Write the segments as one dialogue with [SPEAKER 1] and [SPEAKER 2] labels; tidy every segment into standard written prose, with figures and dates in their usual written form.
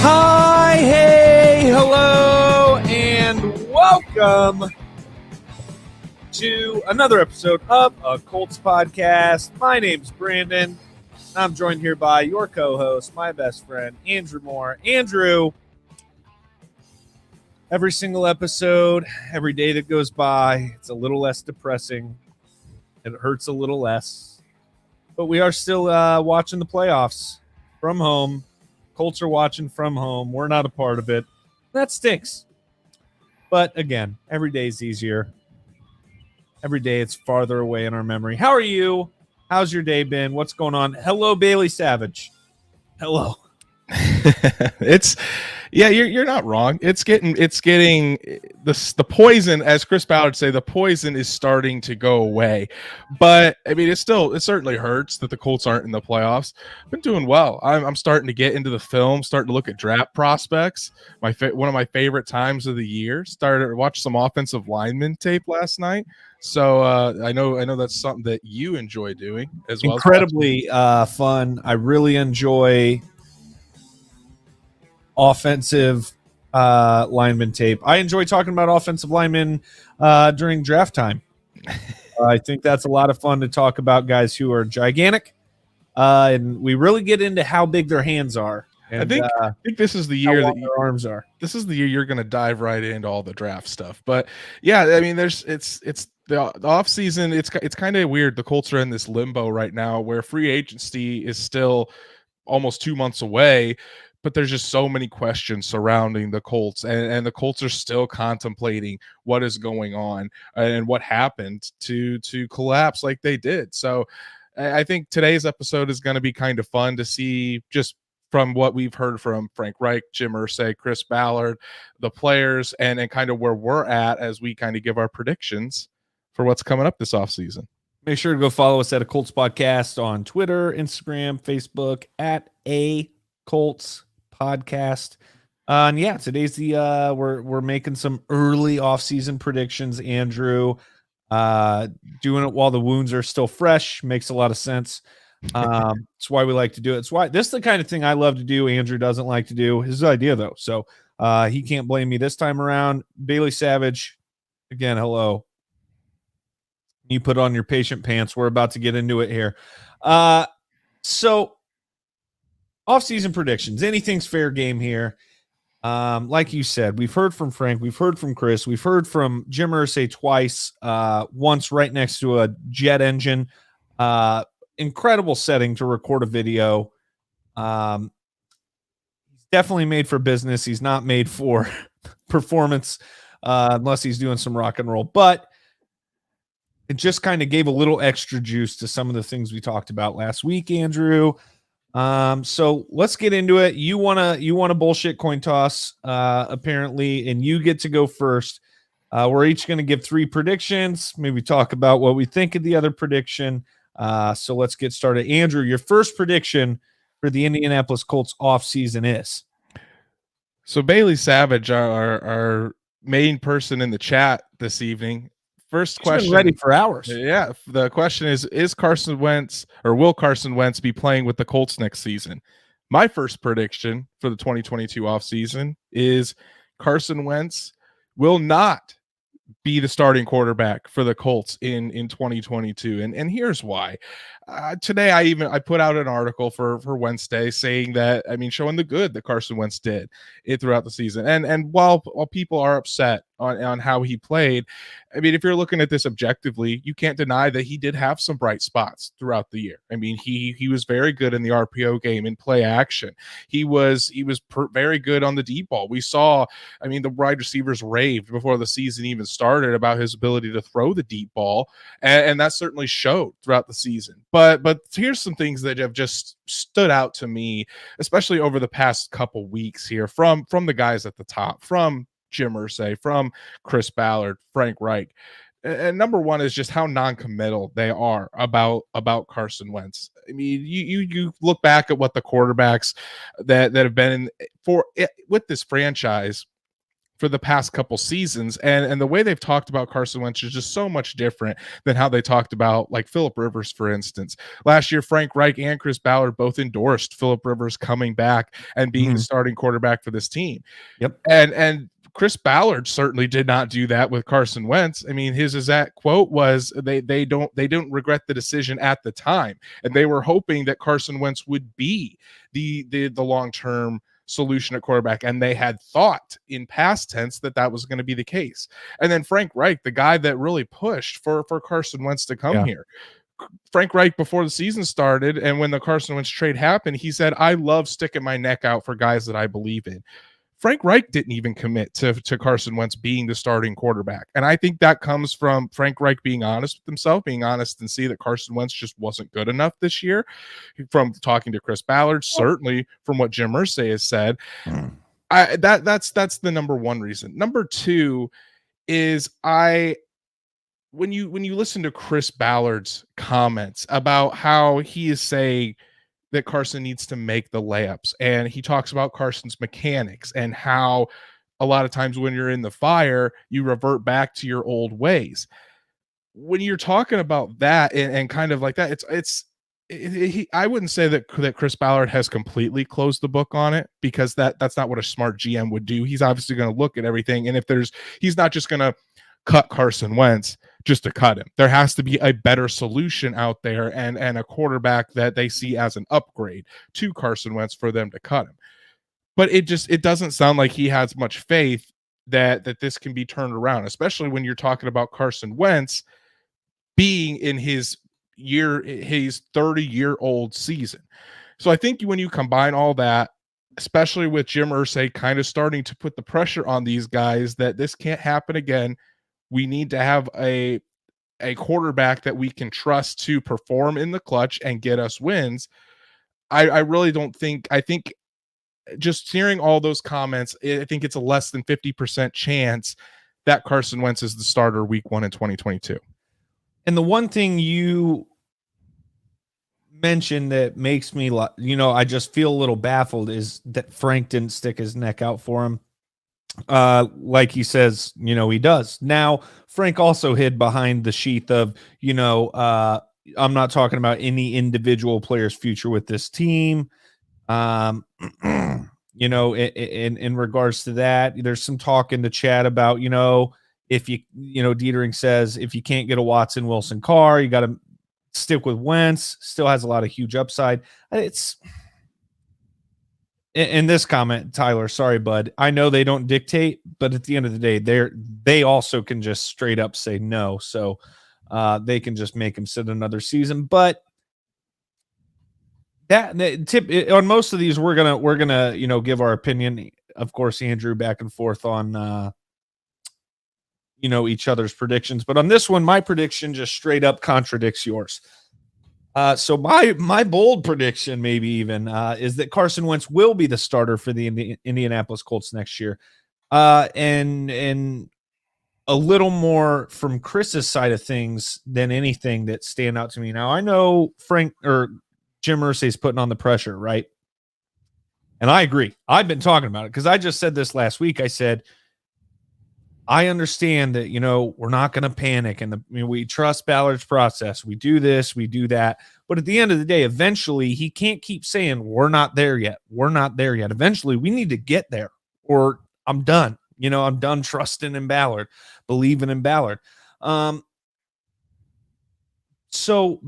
[SPEAKER 1] Hi, hey, hello, and welcome to another episode of a Colts podcast. My name's Brandon. I'm joined here by your co-host, my best friend, Andrew Moore. Andrew, every single episode, every day that goes by, it's a little less depressing. It hurts a little less. But we are still watching the playoffs from home. Colts are watching from home. We're not a part of it. That stinks. But again, every day is easier. Every day it's farther away in our memory. How are you? How's your day been? What's going on? Hello, Bailey Savage. Hello.
[SPEAKER 2] You're not wrong. It's getting the poison, as Chris Ballard would say, the poison is starting to go away. But I mean, it certainly hurts that the Colts aren't in the playoffs. Been doing well. I'm starting to get into the film, starting to look at draft prospects. One of my favorite times of the year. Started to watch some offensive lineman tape last night. So I know that's something that you enjoy doing as well.
[SPEAKER 1] Incredibly fun. I really enjoy offensive lineman tape. I enjoy talking about offensive linemen during draft time. I think that's a lot of fun to talk about guys who are gigantic, and we really get into how big their hands are. And,
[SPEAKER 2] I think this is the year that
[SPEAKER 1] their arms are.
[SPEAKER 2] This is the year you're going to dive right into all the draft stuff. But yeah, I mean, it's the off season. It's kind of weird. The Colts are in this limbo right now, where free agency is still almost 2 months away. But there's just so many questions surrounding the Colts, and the Colts are still contemplating what is going on and what happened to collapse like they did. So I think today's episode is going to be kind of fun to see, just from what we've heard from Frank Reich, Jim Irsay, Chris Ballard, the players, and kind of where we're at as we kind of give our predictions for what's coming up this offseason.
[SPEAKER 1] Make sure to go follow us at a Colts podcast on Twitter, Instagram, Facebook, at a Colts podcast. And yeah, today's the we're making some early off-season predictions. Andrew doing it while the wounds are still fresh makes a lot of sense. It's why we like to do it. It's why this is the kind of thing I love to do. Andrew doesn't like to do. His idea though, so he can't blame me this time around. Bailey Savage, again, hello. You put on your patient pants. We're about to get into it here. So off-season predictions. Anything's fair game here. Like you said, we've heard from Frank, we've heard from Chris, we've heard from Jim Irsay twice, once right next to a jet engine. Incredible setting to record a video. He's definitely made for business. He's not made for performance, unless he's doing some rock and roll. But it just kind of gave a little extra juice to some of the things we talked about last week, Andrew. So let's get into it. You wanna bullshit coin toss, apparently, and you get to go first. We're each going to give 3 predictions, maybe talk about what we think of the other prediction. So let's get started. Andrew, your first prediction for the Indianapolis Colts offseason is?
[SPEAKER 2] So Bailey Savage, our main person in the chat this evening. First question.
[SPEAKER 1] Been ready for hours.
[SPEAKER 2] Yeah. The question is Carson Wentz, or will Carson Wentz be playing with the Colts next season? My first prediction for the 2022 offseason is Carson Wentz will not be the starting quarterback for the Colts in 2022. And here's why. Today I put out an article for Wednesday saying that, I mean, showing the good that Carson Wentz did throughout the season. And while people are upset on how he played, I mean, if you're looking at this objectively, you can't deny that he did have some bright spots throughout the year. I mean, he was very good in the RPO game, in play action. He was very good on the deep ball. We saw, I mean, the wide receivers raved before the season even started about his ability to throw the deep ball, and that certainly showed throughout the season. But here's some things that have just stood out to me, especially over the past couple weeks here, from the guys at the top, from Jim Irsay, from Chris Ballard, Frank Reich. And number one is just how non-committal they are about Carson Wentz. I mean, you look back at what the quarterbacks that have been with this franchise for the past couple seasons. And the way they've talked about Carson Wentz is just so much different than how they talked about like Phillip Rivers, for instance. Last year, Frank Reich and Chris Ballard both endorsed Phillip Rivers coming back and being the starting quarterback for this team.
[SPEAKER 1] Yep.
[SPEAKER 2] And Chris Ballard certainly did not do that with Carson Wentz. I mean, his exact quote was they didn't regret the decision at the time, and they were hoping that Carson Wentz would be the long-term solution at quarterback, and they had thought in past tense that was going to be the case. And then Frank Reich, the guy that really pushed for Carson Wentz to come here. Frank Reich, before the season started and when the Carson Wentz trade happened, he said, "I love sticking my neck out for guys that I believe in." Frank Reich didn't even commit to Carson Wentz being the starting quarterback. And I think that comes from Frank Reich being honest with himself, being honest and see that Carson Wentz just wasn't good enough this year. From talking to Chris Ballard, certainly from what Jim Irsay has said. That's the number one reason. Number two is when you listen to Chris Ballard's comments about how he is saying that Carson needs to make the layups, and he talks about Carson's mechanics and how a lot of times when you're in the fire, you revert back to your old ways. When you're talking about that and kind of like that, I wouldn't say that Chris Ballard has completely closed the book on it, because that's not what a smart GM would do. He's obviously going to look at everything, and he's not just going to cut Carson Wentz just to cut him. There has to be a better solution out there and a quarterback that they see as an upgrade to Carson Wentz for them to cut him. But it doesn't sound like he has much faith that this can be turned around, especially when you're talking about Carson Wentz being in his 30-year-old season. So I think when you combine all that, especially with Jim Irsay kind of starting to put the pressure on these guys that this can't happen again, we need to have a quarterback that we can trust to perform in the clutch and get us wins. I really don't think, I think just hearing all those comments, I think it's a less than 50% chance that Carson Wentz is the starter week 1 in 2022.
[SPEAKER 1] And the one thing you mentioned that makes me, I just feel a little baffled is that Frank didn't stick his neck out for him. Like he says, he does. Now, Frank also hid behind the sheath of, I'm not talking about any individual player's future with this team. In regards to that, there's some talk in the chat about, if Dietering says, if you can't get a Watson Wilson car, you got to stick with Wentz. Still has a lot of huge upside. It's in this comment, Tyler, sorry, bud. I know they don't dictate, but at the end of the day, they also can just straight up say no. So they can just make him sit another season. But that tip on most of these, we're gonna give our opinion. Of course, Andrew, back and forth on each other's predictions. But on this one, my prediction just straight up contradicts yours. So my bold prediction, maybe even, is that Carson Wentz will be the starter for the Indianapolis Colts next year. And a little more from Chris's side of things than anything that stand out to me. Now, I know Frank or Jim Irsay's putting on the pressure, right? And I agree. I've been talking about it because I just said this last week. I said, I understand that, we're not going to panic and we trust Ballard's process. We do this, we do that. But at the end of the day, eventually he can't keep saying, we're not there yet. We're not there yet. Eventually we need to get there or I'm done. I'm done trusting in Ballard, believing in Ballard. So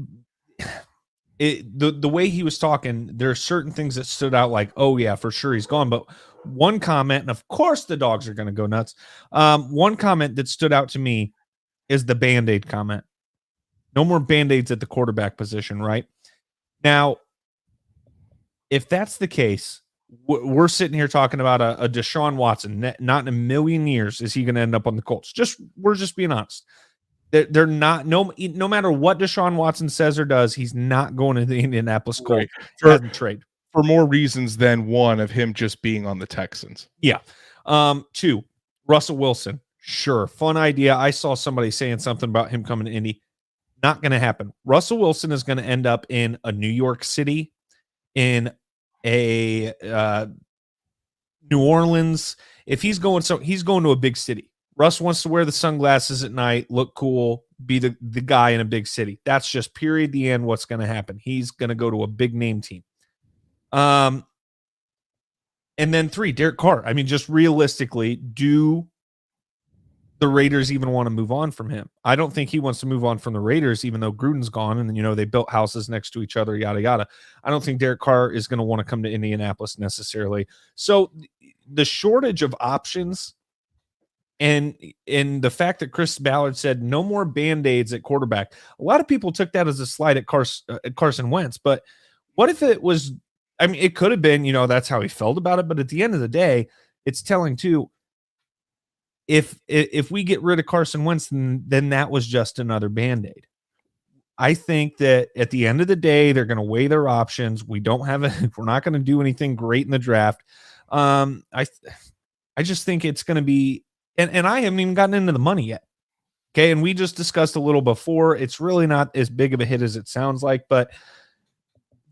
[SPEAKER 1] the way he was talking, there are certain things that stood out like, oh yeah, for sure he's gone. But one comment, and of course the dogs are going to go nuts. One comment that stood out to me is the Band-Aid comment. No more Band-Aids at the quarterback position, right? Now, if that's the case, we're sitting here talking about a Deshaun Watson. Not in a million years is he going to end up on the Colts. We're just being honest. They're not, no matter what Deshaun Watson says or does, he's not going to the Indianapolis Colts as a trade.
[SPEAKER 2] For more reasons than one of him just being on the Texans.
[SPEAKER 1] Yeah. 2, Russell Wilson. Sure. Fun idea. I saw somebody saying something about him coming to Indy. Not going to happen. Russell Wilson is going to end up in a New York City, in a New Orleans, if he's going, so he's going to a big city. Russ wants to wear the sunglasses at night, look cool, be the guy in a big city. That's just period, the end, what's going to happen. He's going to go to a big name team. And then 3, Derek Carr. I mean, just realistically, do the Raiders even want to move on from him? I don't think he wants to move on from the Raiders, even though Gruden's gone and, they built houses next to each other, yada, yada. I don't think Derek Carr is going to want to come to Indianapolis necessarily. So the shortage of options and the fact that Chris Ballard said no more Band-Aids at quarterback, a lot of people took that as a slight at Carson Wentz. But what if it was, I mean, it could have been, that's how he felt about it. But at the end of the day, it's telling too, if we get rid of Carson Wentz, then that was just another Band-Aid. I think that at the end of the day, they're going to weigh their options. We're not going to do anything great in the draft. I just think it's going to be, and I haven't even gotten into the money yet. Okay. And we just discussed a little before. It's really not as big of a hit as it sounds like, but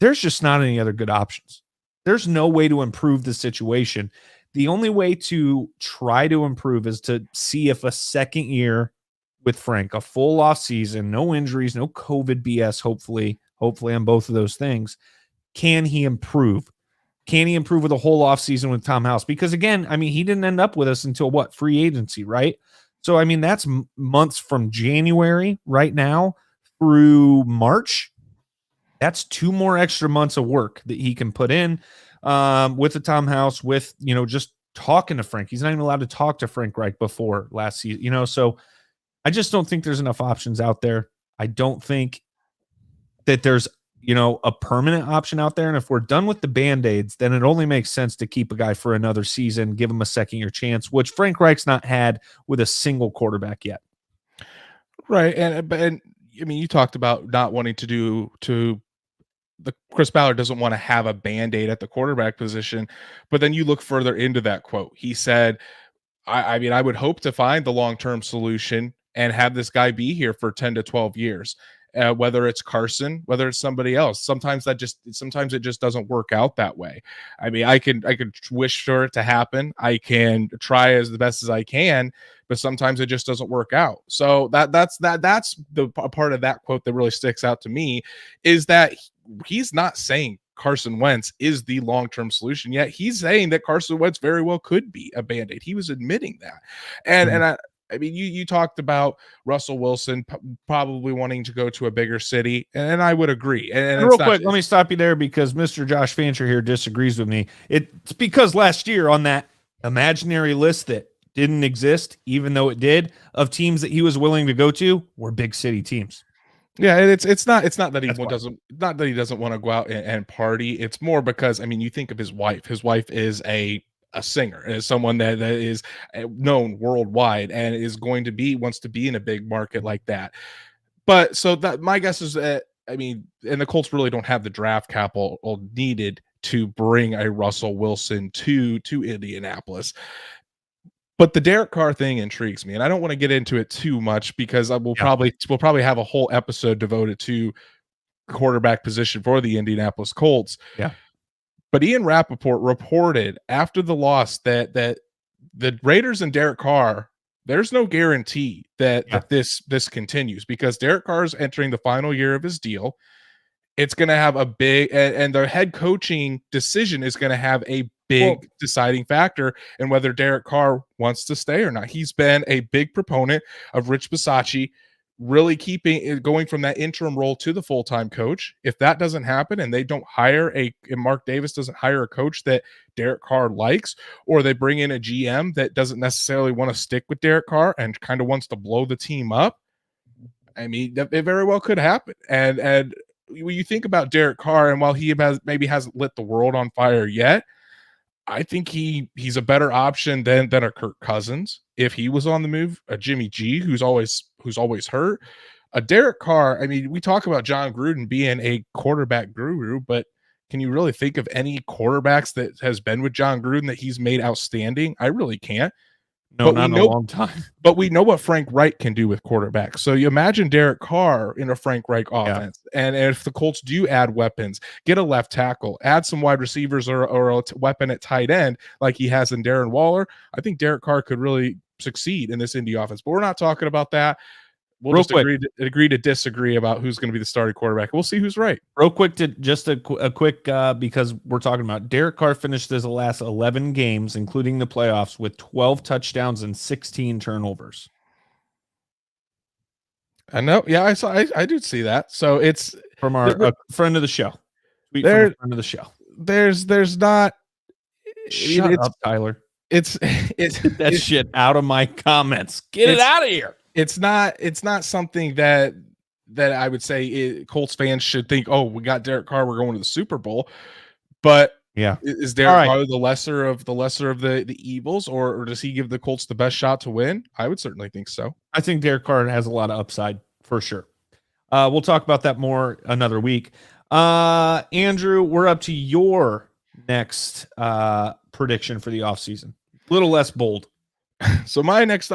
[SPEAKER 1] there's just not any other good options. There's no way to improve the situation. The only way to try to improve is to see if a second year with Frank, a full off season, no injuries, no COVID BS, hopefully on both of those things. Can he improve? Can he improve with a whole off season with Tom House? Because again, I mean, he didn't end up with us until what? Free agency, right? So, I mean, that's months from January right now through March. That's 2 more extra months of work that he can put in with the Tom House, with, just talking to Frank. He's not even allowed to talk to Frank Reich before last season, so I just don't think there's enough options out there. I don't think that there's, a permanent option out there. And if we're done with the Band-Aids, then it only makes sense to keep a guy for another season, give him a second-year chance, which Frank Reich's not had with a single quarterback yet.
[SPEAKER 2] Right. And I mean, you talked about not wanting to the Chris Ballard doesn't want to have a Band-Aid at the quarterback position, but then you look further into that quote. He said, I mean, I would hope to find the long-term solution and have this guy be here for 10 to 12 years. Whether it's Carson, whether it's somebody else, sometimes it just doesn't work out that way. I mean, I could wish for it to happen. I can try as the best as I can, but sometimes it just doesn't work out. So that's the part of that quote that really sticks out to me, is that he's not saying Carson Wentz is the long-term solution yet. He's saying that Carson Wentz very well could be a Band-Aid. He was admitting that. And I mean, you talked about Russell Wilson probably wanting to go to a bigger city, and I would agree. And
[SPEAKER 1] real quick, let me stop you there because Mr. Josh Fancher here disagrees with me. It's because last year on that imaginary list that didn't exist, even though it did, of teams that he was willing to go to were big city teams.
[SPEAKER 2] Yeah, it's not that he doesn't want to go out and party. It's more because, I mean, you think of his wife. His wife is a singer, is someone that is known worldwide and wants to be in a big market like that. But so that my guess is that, I mean, and the Colts really don't have the draft capital needed to bring a Russell Wilson to Indianapolis. But the Derek Carr thing intrigues me, and I don't want to get into it too much because we'll probably have a whole episode devoted to quarterback position for the Indianapolis Colts.
[SPEAKER 1] Yeah.
[SPEAKER 2] But Ian Rappaport reported after the loss that the Raiders and Derek Carr, there's no guarantee that this continues, because Derek Carr is entering the final year of his deal. It's going to have a big, and the head coaching decision is going to have a big deciding factor in whether Derek Carr wants to stay or not. He's been a big proponent of Rich Bisaccia really going from that interim role to the full-time coach. If that doesn't happen and they don't and Mark Davis doesn't hire a coach that Derek Carr likes, or they bring in a GM that doesn't necessarily want to stick with Derek Carr and kind of wants to blow the team up, I mean, it very well could happen. And when you think about Derek Carr, and while he maybe hasn't lit the world on fire yet, I think he's a better option than a Kirk Cousins if he was on the move, a Jimmy G who's always hurt, a Derek Carr. I mean, we talk about John Gruden being a quarterback guru, but can you really think of any quarterbacks that has been with John Gruden that he's made outstanding? I really can't.
[SPEAKER 1] No, not in a long time.
[SPEAKER 2] But we know what Frank Reich can do with quarterbacks. So you imagine Derek Carr in a Frank Reich offense. Yeah. And if the Colts do add weapons, get a left tackle, add some wide receivers or a weapon at tight end like he has in Darren Waller, I think Derek Carr could really succeed in this Indy offense. But we're not talking about that. We'll just agree to disagree about who's going to be the starting quarterback. We'll see who's right.
[SPEAKER 1] Real quick, a quick because we're talking about Derek Carr finished his last 11 games, including the playoffs, with 12 touchdowns and 16 turnovers.
[SPEAKER 2] I know. Yeah, I do see that. So it's
[SPEAKER 1] from our friend of the show. Tweet from a friend of the show.
[SPEAKER 2] There's not.
[SPEAKER 1] Shut up, Tyler.
[SPEAKER 2] It's
[SPEAKER 1] Get that shit out of my comments. Get it out of here.
[SPEAKER 2] It's not something that I would say Colts fans should think, oh, we got Derek Carr, we're going to the Super Bowl. But
[SPEAKER 1] yeah,
[SPEAKER 2] is Derek Carr the lesser of the evils, or does he give the Colts the best shot to win? I would certainly think so.
[SPEAKER 1] I think Derek Carr has a lot of upside for sure. We'll talk about that more another week. Andrew, we're up to your next prediction for the offseason. A little less bold.
[SPEAKER 2] So my next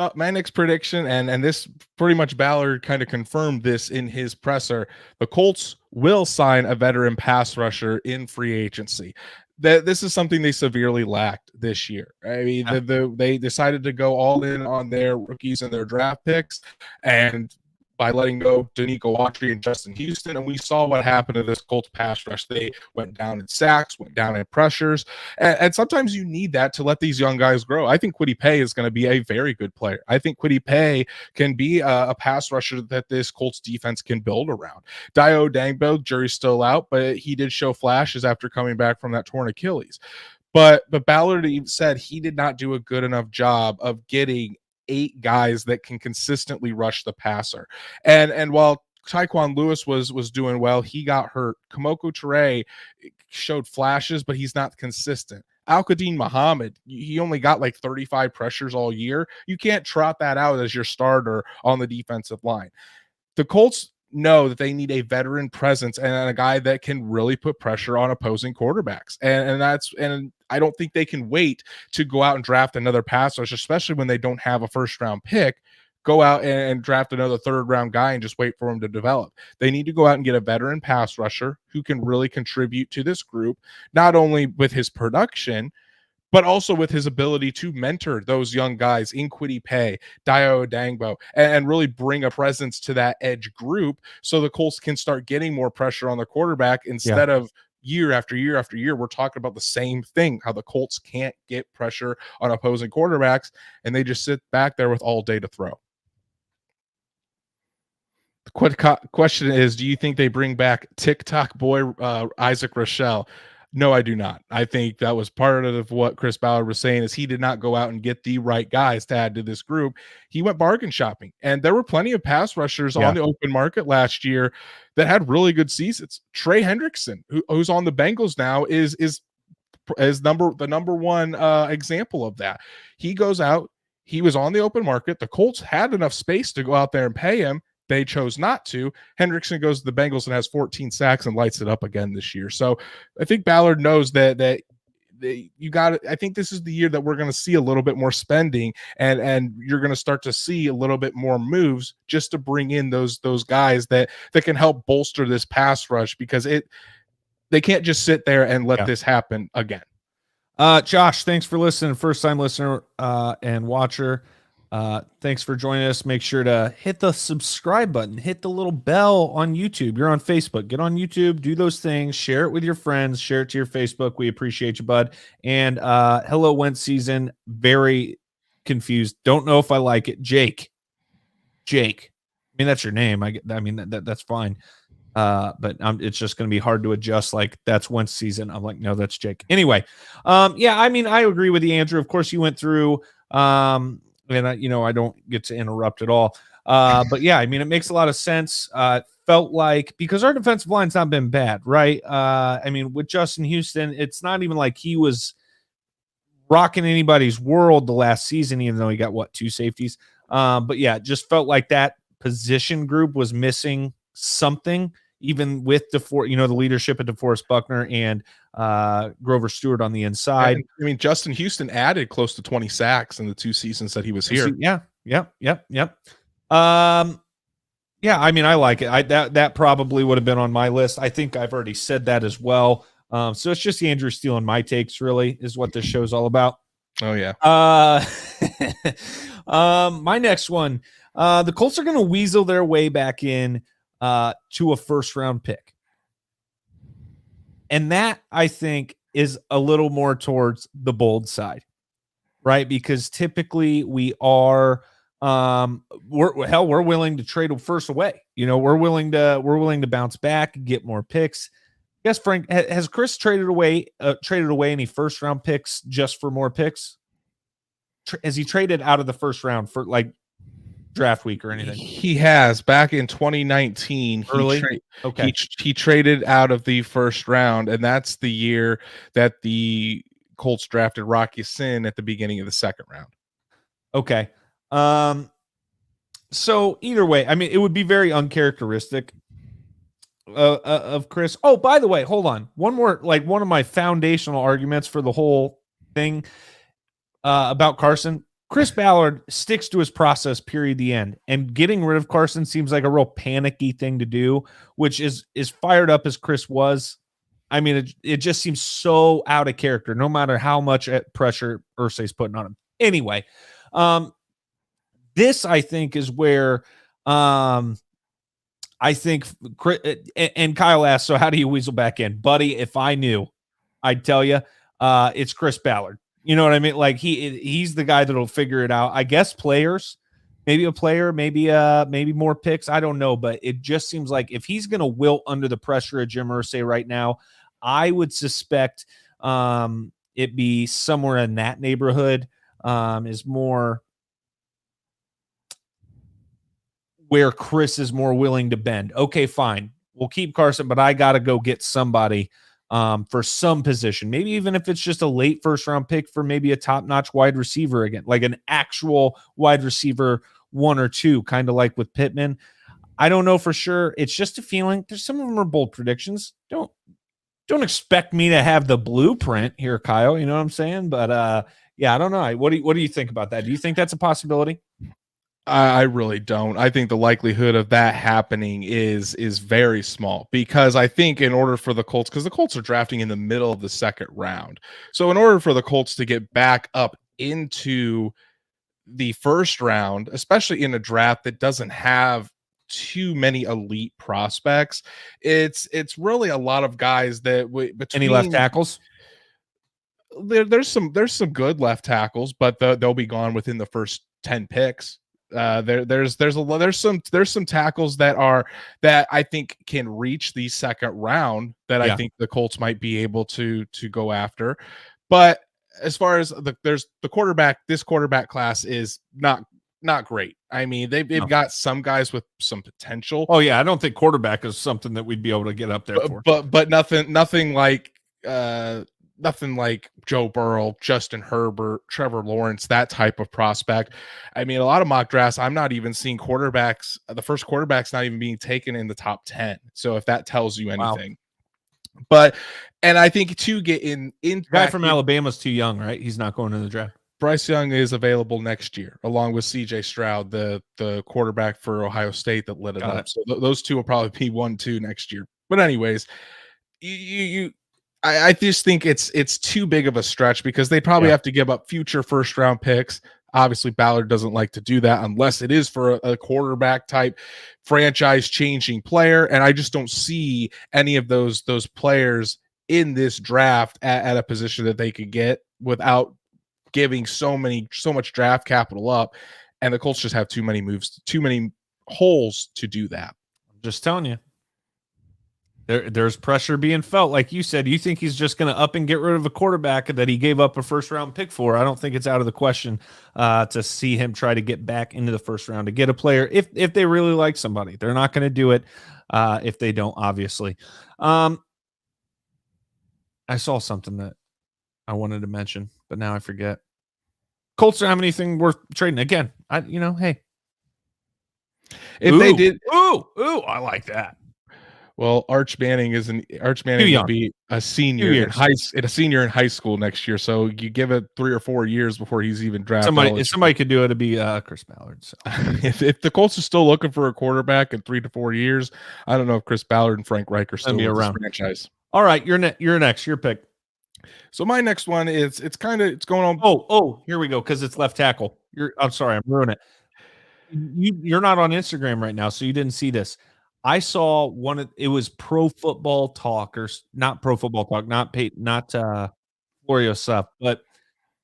[SPEAKER 2] prediction, and this pretty much Ballard kind of confirmed this in his presser, the Colts will sign a veteran pass rusher in free agency. This is something they severely lacked this year. I mean, they decided to go all in on their rookies and their draft picks, and by letting go Danico Autry and Justin Houston, and we saw what happened to this Colts pass rush. They went down in sacks, went down in pressures, and sometimes you need that to let these young guys grow. I think Kwity Paye is going to be a very good player. I think Kwity Paye can be a pass rusher that this Colts defense can build around. Dio Dangbo, jury's still out, but he did show flashes after coming back from that torn Achilles. But Ballard even said he did not do a good enough job of getting 8 guys that can consistently rush the passer. And while Tyquan Lewis was doing well, he got hurt. Kamoko Toure showed flashes, but he's not consistent. Al-Qadim Muhammad, he only got like 35 pressures all year. You can't trot that out as your starter on the defensive line. The Colts know that they need a veteran presence and a guy that can really put pressure on opposing quarterbacks. And I don't think they can wait to go out and draft another pass rush, especially when they don't have a first round pick. Go out and draft another third round guy and just wait for him to develop. They need to go out and get a veteran pass rusher who can really contribute to this group, not only with his production, but also with his ability to mentor those young guys in Kwity Paye, Dio Dangbo, and really bring a presence to that edge group so the Colts can start getting more pressure on the quarterback instead of year after year after year. We're talking about the same thing, how the Colts can't get pressure on opposing quarterbacks, and they just sit back there with all day to throw. The question is, do you think they bring back TikTok boy Isaac Rochelle? No, I do not. I think that was part of what Chris Ballard was saying, is he did not go out and get the right guys to add to this group. He went bargain shopping, and there were plenty of pass rushers on the open market last year that had really good seasons. Trey Hendrickson, who's on the Bengals now, is the number one example of that. He goes out. He was on the open market. The Colts had enough space to go out there and pay him. They chose not to. Hendrickson goes to the Bengals and has 14 sacks and lights it up again this year. So I think Ballard knows that you got it. I think this is the year that we're going to see a little bit more spending, and you're going to start to see a little bit more moves just to bring in those guys that can help bolster this pass rush, because they can't just sit there and let this happen again.
[SPEAKER 1] Josh, thanks for listening. First time listener and watcher. Thanks for joining us. Make sure to hit the subscribe button, hit the little bell on YouTube. You're on Facebook, get on YouTube, do those things, share it with your friends, share it to your Facebook. We appreciate you, bud. And hello, Wentz season. Very confused. Don't know if I like it. Jake. I mean, that's your name. I mean, that's fine. But it's just going to be hard to adjust. Like, that's Wentz season. I'm like, no, that's Jake. Anyway. Yeah, I mean, I agree with you, Andrew. Of course, you went through, and I don't get to interrupt at all. But yeah, I mean, it makes a lot of sense. Felt like, because our defensive line's not been bad, right? I mean, with Justin Houston, it's not even like he was rocking anybody's world the last season, even though he got 2 safeties. But yeah, it just felt like that position group was missing something. even with the leadership of DeForest Buckner and Grover Stewart on the inside.
[SPEAKER 2] And, I mean, Justin Houston added close to 20 sacks in the 2 seasons that he was here.
[SPEAKER 1] Yeah. Yep. Yeah, I mean, I like it. That probably would have been on my list. I think I've already said that as well. So it's just Andrew stealing my takes, really, is what this show's all about.
[SPEAKER 2] Oh, yeah.
[SPEAKER 1] My next one, the Colts are going to weasel their way back in to a first-round pick. And that, I think, is a little more towards the bold side, right? Because typically we are we're willing to trade a first away. We're willing to bounce back and get more picks. Yes, Frank, has Chris traded away any first round picks just for more picks? Has he traded out of the first round for like draft week or anything?
[SPEAKER 2] He has. Back in 2019, he traded out of the first round, and that's the year that the Colts drafted Rocky Sin at the beginning of the second round.
[SPEAKER 1] Okay. So either way, I mean, it would be very uncharacteristic of Chris. Oh, by the way, hold on. One more, like one of my foundational arguments for the whole thing about Carson. Chris Ballard sticks to his process, period, the end. And getting rid of Carson seems like a real panicky thing to do, which is fired up as Chris was. I mean, it just seems so out of character, no matter how much pressure Irsay's putting on him. Anyway, this, I think, is where I think and Kyle asked, so how do you weasel back in? Buddy, if I knew, I'd tell you it's Chris Ballard. You know what I mean? Like he's the guy that'll figure it out. I guess players, maybe a player, maybe more picks. I don't know, but it just seems like if he's going to wilt under the pressure of Jim Irsay right now, I would suspect it be somewhere in that neighborhood is more where Chris is more willing to bend. Okay, fine. We'll keep Carson, but I got to go get somebody for some position. Maybe even if it's just a late first round pick for maybe a top-notch wide receiver again, like an actual wide receiver 1 or 2, kind of like with Pittman. I don't know for sure. It's just a feeling. There's some of them are bold predictions. Don't expect me to have the blueprint here, Kyle. You know what I'm saying? But yeah, I don't know. What do you think about that? Do you think that's a possibility?
[SPEAKER 2] I really don't. I think the likelihood of that happening is very small, because I think in order for the Colts, because the Colts are drafting in the middle of the second round. So in order for the Colts to get back up into the first round, especially in a draft that doesn't have too many elite prospects, it's really a lot of guys that between
[SPEAKER 1] any left tackles.
[SPEAKER 2] There's some good left tackles, but they'll be gone within the first 10 picks. There's some tackles that I think can reach the second round that I think the Colts might be able to go after. But as far as this quarterback class is not great. I mean, they've got some guys with some potential.
[SPEAKER 1] Oh yeah, I don't think quarterback is something that we'd be able to get up there for.
[SPEAKER 2] But nothing like Joe Burrow, Justin Herbert, Trevor Lawrence, that type of prospect. I mean, a lot of mock drafts, I'm not even seeing quarterbacks. The first quarterback's not even being taken in the top 10. So if that tells you anything. But, and I think to get in
[SPEAKER 1] guy from Alabama's too young, right? He's not going to the draft.
[SPEAKER 2] Bryce Young is available next year, along with CJ Stroud, the quarterback for Ohio State that lit it up. So those two will probably be 1-2 next year. But anyways, I just think it's too big of a stretch, because they probably have to give up future first round picks. Obviously, Ballard doesn't like to do that unless it is for a quarterback type franchise changing player. And I just don't see any of those players in this draft at a position that they could get without giving so much draft capital up. And the Colts just have too many holes to do that.
[SPEAKER 1] I'm just telling you. There's pressure being felt. Like you said, you think he's just going to up and get rid of a quarterback that he gave up a first round pick for. I don't think it's out of the question to see him try to get back into the first round to get a player if they really like somebody. They're not going to do it if they don't, obviously. I saw something that I wanted to mention, but now I forget. Colts don't have anything worth trading. Again, hey.
[SPEAKER 2] If they did.
[SPEAKER 1] Ooh, I like that.
[SPEAKER 2] Well, Arch Manning
[SPEAKER 1] Too
[SPEAKER 2] will
[SPEAKER 1] young.
[SPEAKER 2] be a
[SPEAKER 1] 2
[SPEAKER 2] senior
[SPEAKER 1] years.
[SPEAKER 2] in high school next year. So you give it 3 or 4 years before he's even draft eligible.
[SPEAKER 1] If somebody could do it, it'd be Chris Ballard. So
[SPEAKER 2] If the Colts are still looking for a quarterback in 3 to 4 years, I don't know if Chris Ballard and Frank Reich are still
[SPEAKER 1] be
[SPEAKER 2] with this
[SPEAKER 1] around.
[SPEAKER 2] franchise.
[SPEAKER 1] All right, you're next. Your pick.
[SPEAKER 2] So my next one is it's going on.
[SPEAKER 1] Oh, here we go, because it's left tackle. I'm sorry, I'm ruining it. You're not on Instagram right now, so you didn't see this. I saw it was Pro Football Talk, or not Pro Football Talk, not Florio stuff, but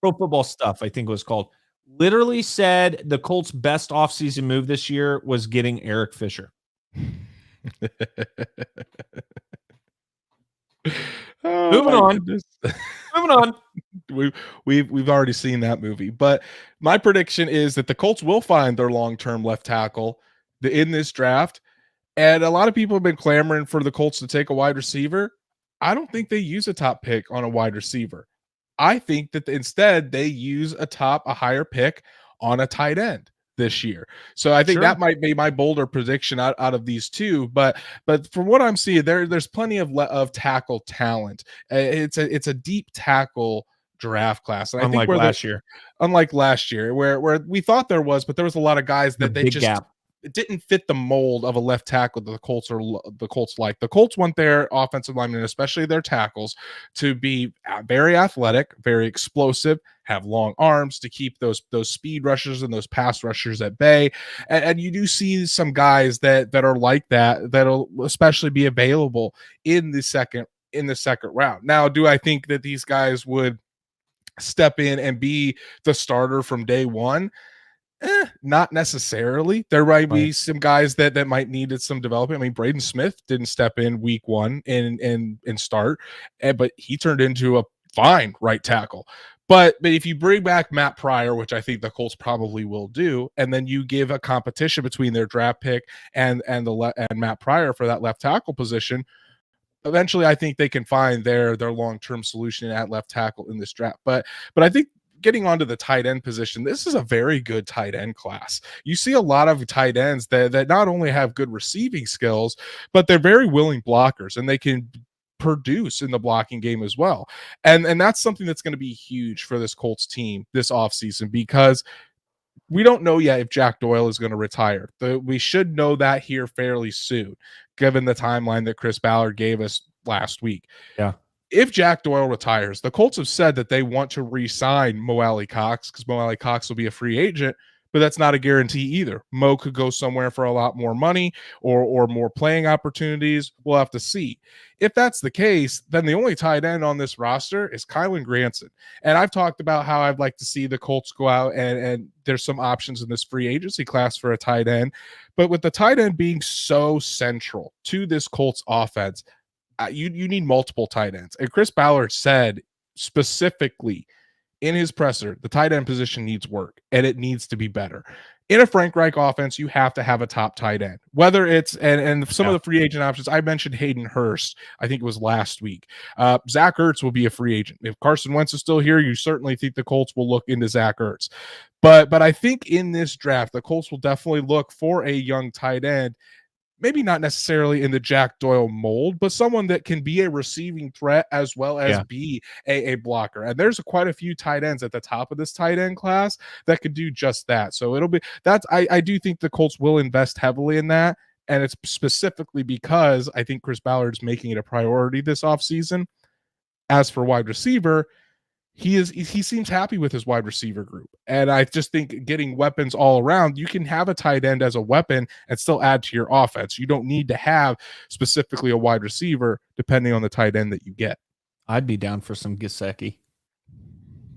[SPEAKER 1] Pro Football Stuff, I think it was called. Literally said the Colts' best offseason move this year was getting Eric Fisher. Moving on. Moving on.
[SPEAKER 2] We've already seen that movie, but my prediction is that the Colts will find their long-term left tackle in this draft. And a lot of people have been clamoring for the Colts to take a wide receiver. I don't think they use a top pick on a wide receiver. I think that instead they use a higher pick on a tight end this year. So I think that might be my bolder prediction out of these two. But from what I'm seeing, there's plenty of tackle talent. It's a deep tackle draft class. And
[SPEAKER 1] unlike last year,
[SPEAKER 2] where we thought there was, but there was a lot of guys that they just
[SPEAKER 1] gap.
[SPEAKER 2] It didn't fit the mold of a left tackle that the Colts like. The Colts want their offensive linemen, especially their tackles, to be very athletic, very explosive, have long arms to keep those speed rushers and those pass rushers at bay. And you do see some guys that are like that'll especially be available in the second round. Now, do I think that these guys would step in and be the starter from day one? Not necessarily. There might be some guys that might needed some development. I mean, Braden Smith didn't step in week one and start, but he turned into a fine right tackle. But if you bring back Matt Pryor, which I think the Colts probably will do, and then you give a competition between their draft pick and Matt Pryor for that left tackle position, eventually I think they can find their long-term solution at left tackle in this draft. But I think getting onto the tight end position, this is a very good tight end class. You see a lot of tight ends that not only have good receiving skills, but they're very willing blockers, and they can produce in the blocking game as well. And that's something that's going to be huge for this Colts team this offseason, because we don't know yet if Jack Doyle is going to retire. We should know that here fairly soon, given the timeline that Chris Ballard gave us last week.
[SPEAKER 1] Yeah.
[SPEAKER 2] If Jack Doyle retires, the Colts have said that they want to re-sign Mo Alley-Cox, because Mo Alley-Cox will be a free agent, but that's not a guarantee either. Mo could go somewhere for a lot more money or more playing opportunities. We'll have to see. If that's the case, then the only tight end on this roster is Kylan Granson. And I've talked about how I'd like to see the Colts go out and there's some options in this free agency class for a tight end. But with the tight end being so central to this Colts offense, you need multiple tight ends. And Chris Ballard said specifically in his presser, the tight end position needs work and it needs to be better. In a Frank Reich offense, you have to have a top tight end, whether it's and some of the free agent options. I mentioned Hayden Hurst. I think it was last week. Zach Ertz will be a free agent. If Carson Wentz is still here, you certainly think the Colts will look into Zach Ertz. But I think in this draft, the Colts will definitely look for a young tight end. Maybe not necessarily in the Jack Doyle mold, but someone that can be a receiving threat as well as be a blocker. And there's quite a few tight ends at the top of this tight end class that could do just that. So I do think the Colts will invest heavily in that. And it's specifically because I think Chris Ballard's making it a priority this offseason. As for wide receiver, he seems happy with his wide receiver group. And I just think getting weapons all around, you can have a tight end as a weapon and still add to your offense. You don't need to have specifically a wide receiver depending on the tight end that you get.
[SPEAKER 1] I'd be down for some Gesicki.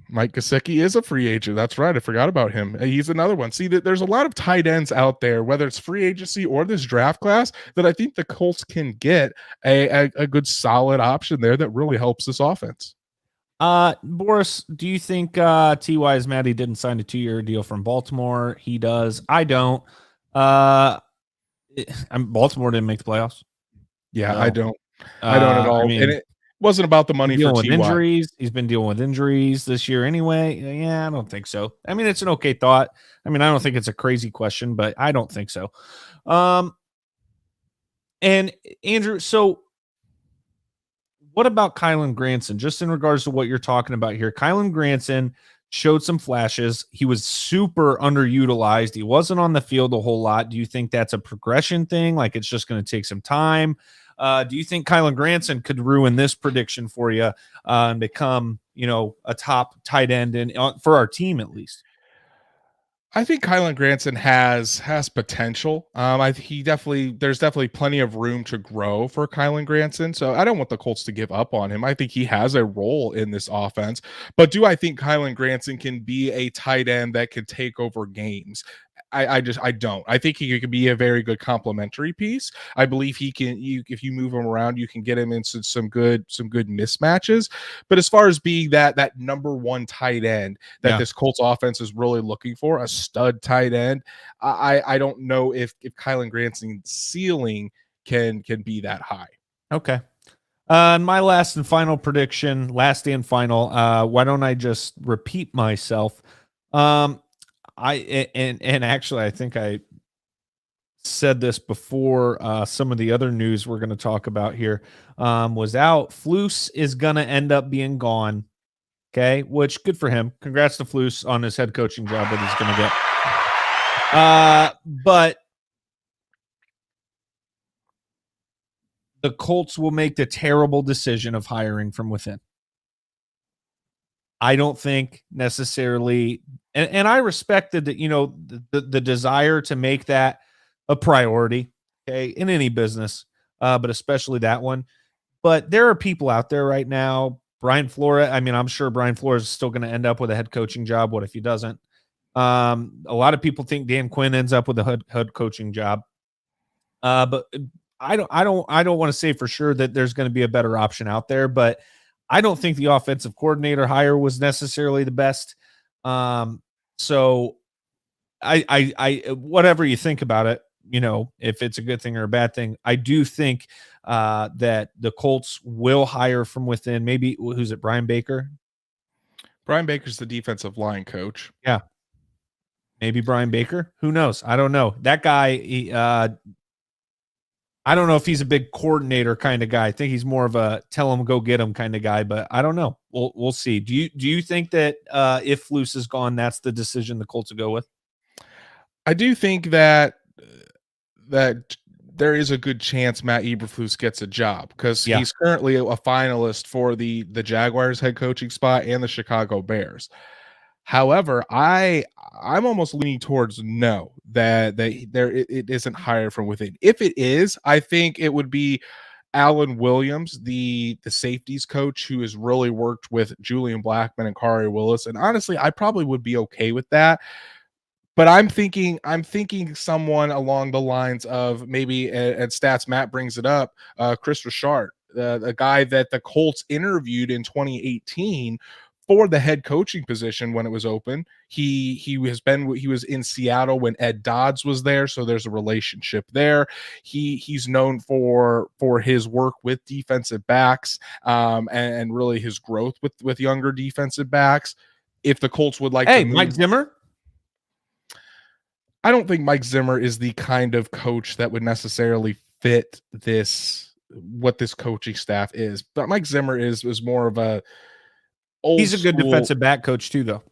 [SPEAKER 2] Mike Gesicki is a free agent. That's right. I forgot about him. He's another one. See, there's a lot of tight ends out there, whether it's free agency or this draft class, that I think the Colts can get a good solid option there that really helps this offense.
[SPEAKER 1] Boris, do you think T.Y. is mad he didn't sign a 2-year deal from Baltimore? He does. I don't. Baltimore didn't make the playoffs.
[SPEAKER 2] Yeah, no. I don't at all. And it wasn't about the money for T.Y.
[SPEAKER 1] Injuries. He's been dealing with injuries this year anyway. Yeah, I don't think so. I mean, it's an okay thought. I mean, I don't think it's a crazy question, but I don't think so. And Andrew, so what about Kylan Granson? Just in regards to what you're talking about here, Kylan Granson showed some flashes. He was super underutilized. He wasn't on the field a whole lot. Do you think that's a progression thing? Like it's just going to take some time? Do you think Kylan Granson could ruin this prediction for you and become, a top tight end for our team at least?
[SPEAKER 2] I think Kylan Granson has potential. There's definitely plenty of room to grow for Kylan Granson. So I don't want the Colts to give up on him. I think he has a role in this offense. But do I think Kylan Granson can be a tight end that can take over games? I don't. I think he could be a very good complementary piece. I believe he can. If you move him around, you can get him into some good mismatches. But as far as being that number one tight end that this Colts offense is really looking for, a stud tight end, I don't know if Kylan Granson's ceiling can be that high.
[SPEAKER 1] Okay. My last and final prediction, why don't I just repeat myself? Actually, I think I said this before. Some of the other news we're going to talk about here was out. Flus is going to end up being gone. Okay, which good for him. Congrats to Flus on his head coaching job that he's going to get. But the Colts will make the terrible decision of hiring from within. I don't think necessarily, and I respected that, the desire to make that a priority, okay, in any business, but especially that one. But there are people out there right now. Brian Flores, I'm sure Brian Flores is still going to end up with a head coaching job. What if he doesn't? A lot of people think Dan Quinn ends up with a head coaching job. But I don't want to say for sure that there's going to be a better option out there, but I don't think the offensive coordinator hire was necessarily the best. So I whatever you think about it, if it's a good thing or a bad thing, I do think that the Colts will hire from within. Maybe who's it? Brian Baker.
[SPEAKER 2] Brian Baker's the defensive line coach.
[SPEAKER 1] Yeah. Maybe Brian Baker. Who knows? I don't know. That guy, I don't know if he's a big coordinator kind of guy. I think he's more of a tell him go get him kind of guy, but I don't know. We'll see. Do you think that if Flus is gone, that's the decision the Colts will go with?
[SPEAKER 2] I do think that there is a good chance Matt Eberflus gets a job because he's currently a finalist for the Jaguars head coaching spot and the Chicago Bears. However, I'm almost leaning towards no, that it isn't hired from within. If it is, I think it would be Alan Williams, the safeties coach, who has really worked with Julian Blackman and Kari Willis. And honestly, I probably would be okay with that. But I'm thinking someone along the lines of maybe, and Stats Matt brings it up, Chris Richard, the guy that the Colts interviewed in 2018 for the head coaching position when it was open. He was in Seattle when Ed Dodds was there, so there's a relationship there. He's known for his work with defensive backs, and really his growth with younger defensive backs. If the Colts would like to move,
[SPEAKER 1] Mike Zimmer.
[SPEAKER 2] I don't think Mike Zimmer is the kind of coach that would necessarily fit what this coaching staff is. But Mike Zimmer is more of a
[SPEAKER 1] He's a good defensive back coach too, though.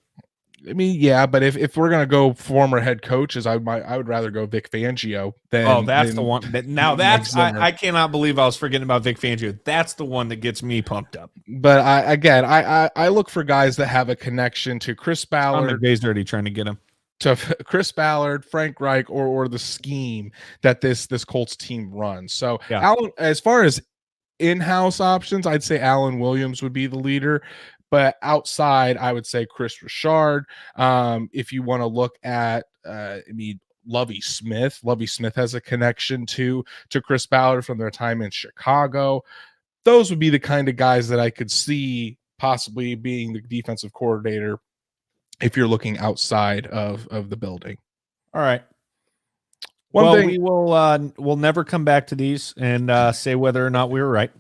[SPEAKER 2] I mean, yeah, but if we're gonna go former head coaches, I would rather go Vic Fangio than.
[SPEAKER 1] That's the one. I cannot believe I was forgetting about Vic Fangio. That's the one that gets me pumped up.
[SPEAKER 2] But I look for guys that have a connection to Chris Ballard.
[SPEAKER 1] McVay's already trying to get him.
[SPEAKER 2] To Chris Ballard, Frank Reich, or the scheme that this Colts team runs. So, Alan, as far as in-house options, I'd say Alan Williams would be the leader. But outside, I would say Chris Richard. If you want to look at, Lovie Smith. Lovie Smith has a connection to Chris Ballard from their time in Chicago. Those would be the kind of guys that I could see possibly being the defensive coordinator if you're looking outside of the building.
[SPEAKER 1] All right. We will we'll never come back to these and say whether or not we were right.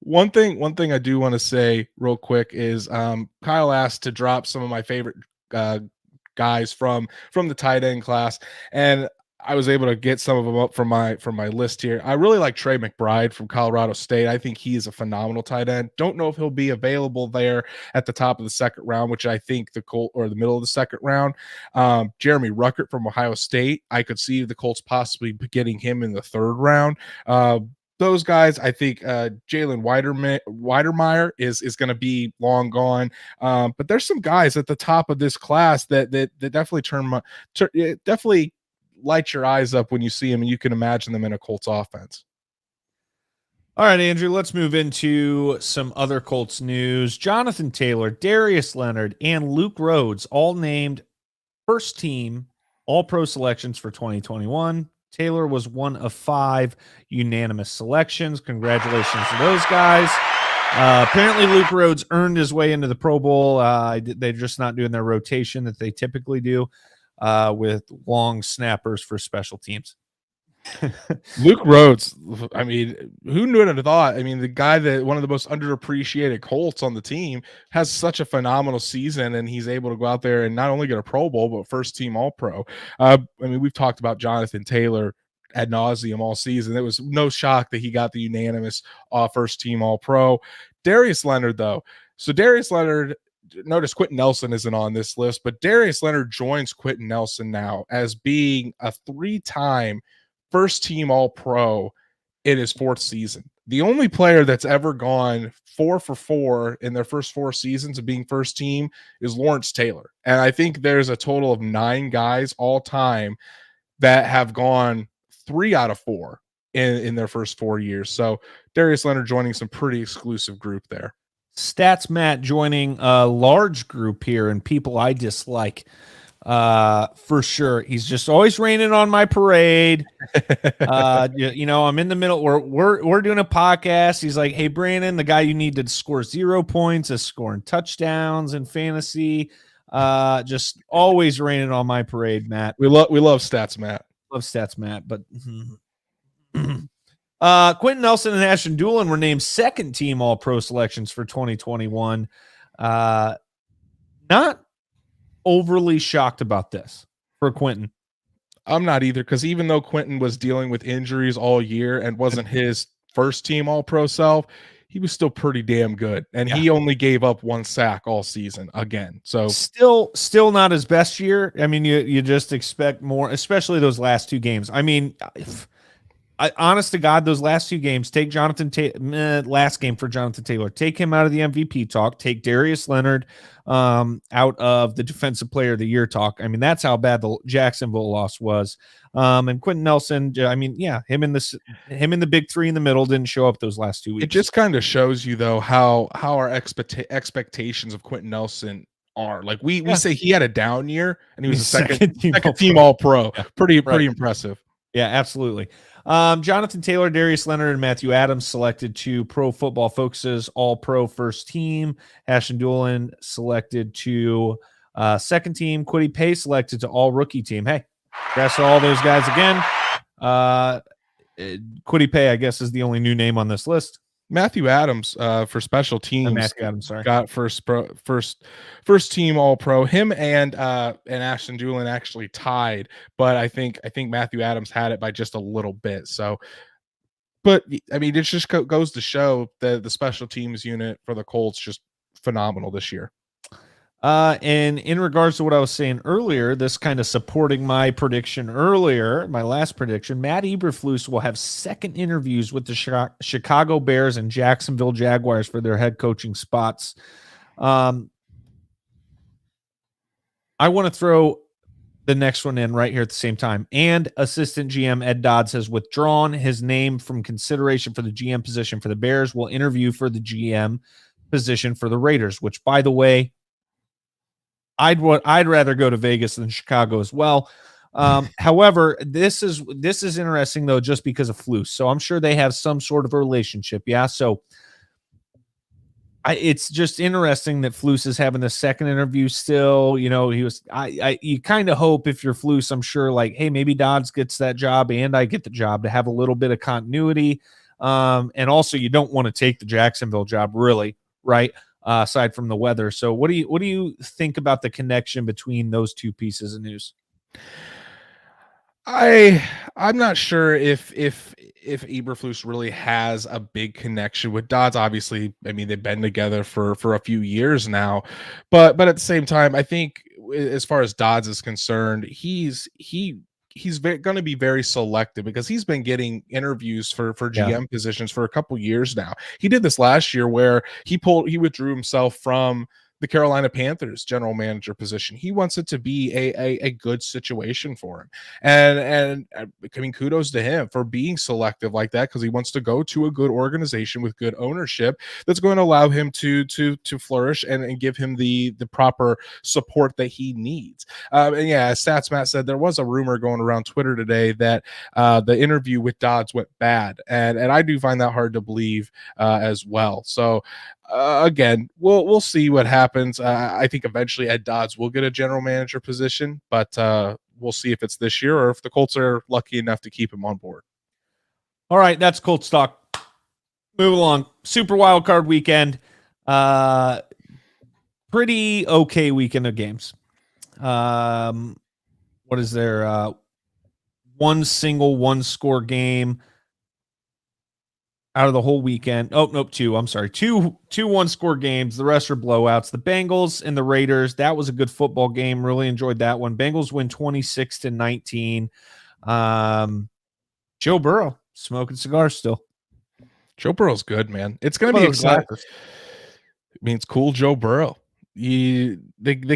[SPEAKER 2] One thing I do want to say real quick is Kyle asked to drop some of my favorite guys from the tight end class, and I was able to get some of them up from my list here. I really like Trey McBride from Colorado State. I think he is a phenomenal tight end. Don't know if he'll be available there at the top of the second round, which I think the Colt or the middle of the second round. Jeremy Ruckert from Ohio State. I could see the Colts possibly getting him in the third round. Those guys, I think Jalen Weidermeyer is going to be long gone. But there's some guys at the top of this class that definitely definitely light your eyes up when you see them, and you can imagine them in a Colts offense.
[SPEAKER 1] All right, Andrew, let's move into some other Colts news. Jonathan Taylor, Darius Leonard, and Luke Rhodes all named first team All-Pro selections for 2021. Taylor was one of 5 unanimous selections. Congratulations to those guys. Apparently, Luke Rhodes earned his way into the Pro Bowl. They're just not doing their rotation that they typically do with long snappers for special teams.
[SPEAKER 2] Luke Rhodes, I mean, who knew it have thought? I mean, the guy that one of the most underappreciated Colts on the team has such a phenomenal season, and he's able to go out there and not only get a Pro Bowl, but first team All-Pro. I mean, we've talked about Jonathan Taylor ad nauseum all season. It was no shock that he got the unanimous first team All-Pro. Darius Leonard, though. So Darius Leonard, notice Quentin Nelson isn't on this list, but Darius Leonard joins Quentin Nelson now as being a 3-time first team All-Pro in his 4th season. The only player that's ever gone 4 for 4 in their first 4 seasons of being first team is Lawrence Taylor. And I think there's a total of 9 guys all time that have gone 3 out of 4 in their first 4 years. So Darius Leonard joining some pretty exclusive group there.
[SPEAKER 1] Stats Matt joining a large group here and people I dislike. For sure. He's just always raining on my parade. You know, I'm in the middle. We're doing a podcast. He's like, hey, Brandon, the guy you need to score 0 points is scoring touchdowns in fantasy. Just always raining on my parade, Matt.
[SPEAKER 2] We love Stats Matt.
[SPEAKER 1] Love Stats Matt, but Quentin Nelson and Ashton Doolin were named second team All-Pro selections for 2021. Not overly shocked about this for Quentin.
[SPEAKER 2] I'm not either, because even though Quentin was dealing with injuries all year and wasn't his first team All-Pro self, he was still pretty damn good. And he only gave up 1 sack all season again. So
[SPEAKER 1] still not his best year. I mean, you just expect more, especially those last 2 games. I mean, honest to God, those last 2 games, take last game for Jonathan Taylor, take him out of the MVP talk, take Darius Leonard out of the Defensive Player of the Year talk. I mean, that's how bad the Jacksonville loss was. And Quentin Nelson, I mean, yeah, him in the big 3 in the middle didn't show up those last 2 weeks.
[SPEAKER 2] It just kind of shows you, though, how our expectations of Quentin Nelson are. Like we say he had a down year, and he was a second team All-Pro. Yeah, pretty impressive.
[SPEAKER 1] Yeah, absolutely. Jonathan Taylor, Darius Leonard, and Matthew Adams selected to Pro Football Focus's All-Pro first team. Ashton Doolin selected to second team. Kwity Paye selected to All-Rookie team. Hey, congrats to all those guys again. Kwity Paye, I guess, is the only new name on this list.
[SPEAKER 2] Matthew Adams for special teams.
[SPEAKER 1] Matthew Adams, sorry,
[SPEAKER 2] got first team All-Pro. Him and Ashton Doolin actually tied, but I think Matthew Adams had it by just a little bit. So, but I mean, it just goes to show that the special teams unit for the Colts just phenomenal this year.
[SPEAKER 1] And in regards to what I was saying earlier, this kind of supporting my prediction earlier, my last prediction, Matt Eberflus will have second interviews with the Chicago Bears and Jacksonville Jaguars for their head coaching spots. I want to throw the next one in right here at the same time. And assistant GM Ed Dodds has withdrawn his name from consideration for the GM position for the Bears. Will interview for the GM position for the Raiders, which, by the way, I'd rather go to Vegas than Chicago as well. However, this is interesting though, just because of Flus. So I'm sure they have some sort of a relationship. Yeah. So it's just interesting that Flus is having the second interview still. You know, you kind of hope if you're Flus, I'm sure, like, hey, maybe Dodds gets that job and I get the job, to have a little bit of continuity. And also you don't want to take the Jacksonville job, really, right? Aside from the weather. So what do you think about the connection between those two pieces of news?
[SPEAKER 2] I'm not sure if Eberflus really has a big connection with Dodds. Obviously, I mean they've been together for a few years now, but at the same time, I think as far as Dodds is concerned, he's going to be very selective because he's been getting interviews for
[SPEAKER 1] Yeah.
[SPEAKER 2] GM positions for a couple years now. He did this last year where he withdrew himself from the Carolina Panthers general manager position. He wants it to be a good situation for him. And I mean, kudos to him for being selective like that, because he wants to go to a good organization with good ownership that's going to allow him to flourish and give him the proper support that he needs. And yeah, as Stats Matt said, there was a rumor going around Twitter today that the interview with Dodds went bad, and I do find that hard to believe as well. So again, we'll see what happens. I think eventually Ed Dodds will get a general manager position, but we'll see if it's this year or if the Colts are lucky enough to keep him on board.
[SPEAKER 1] All right, that's Colts talk. Move along. Super wild card weekend. Pretty okay weekend of games. What is there? One score game out of the whole weekend. Oh, nope, two. I'm sorry. Two 1-score games. The rest are blowouts. The Bengals and the Raiders. That was a good football game. Really enjoyed that one. Bengals win 26-19. Joe Burrow smoking cigars still.
[SPEAKER 2] Joe Burrow's good, man. It's going to be exciting. It means cool Joe Burrow. The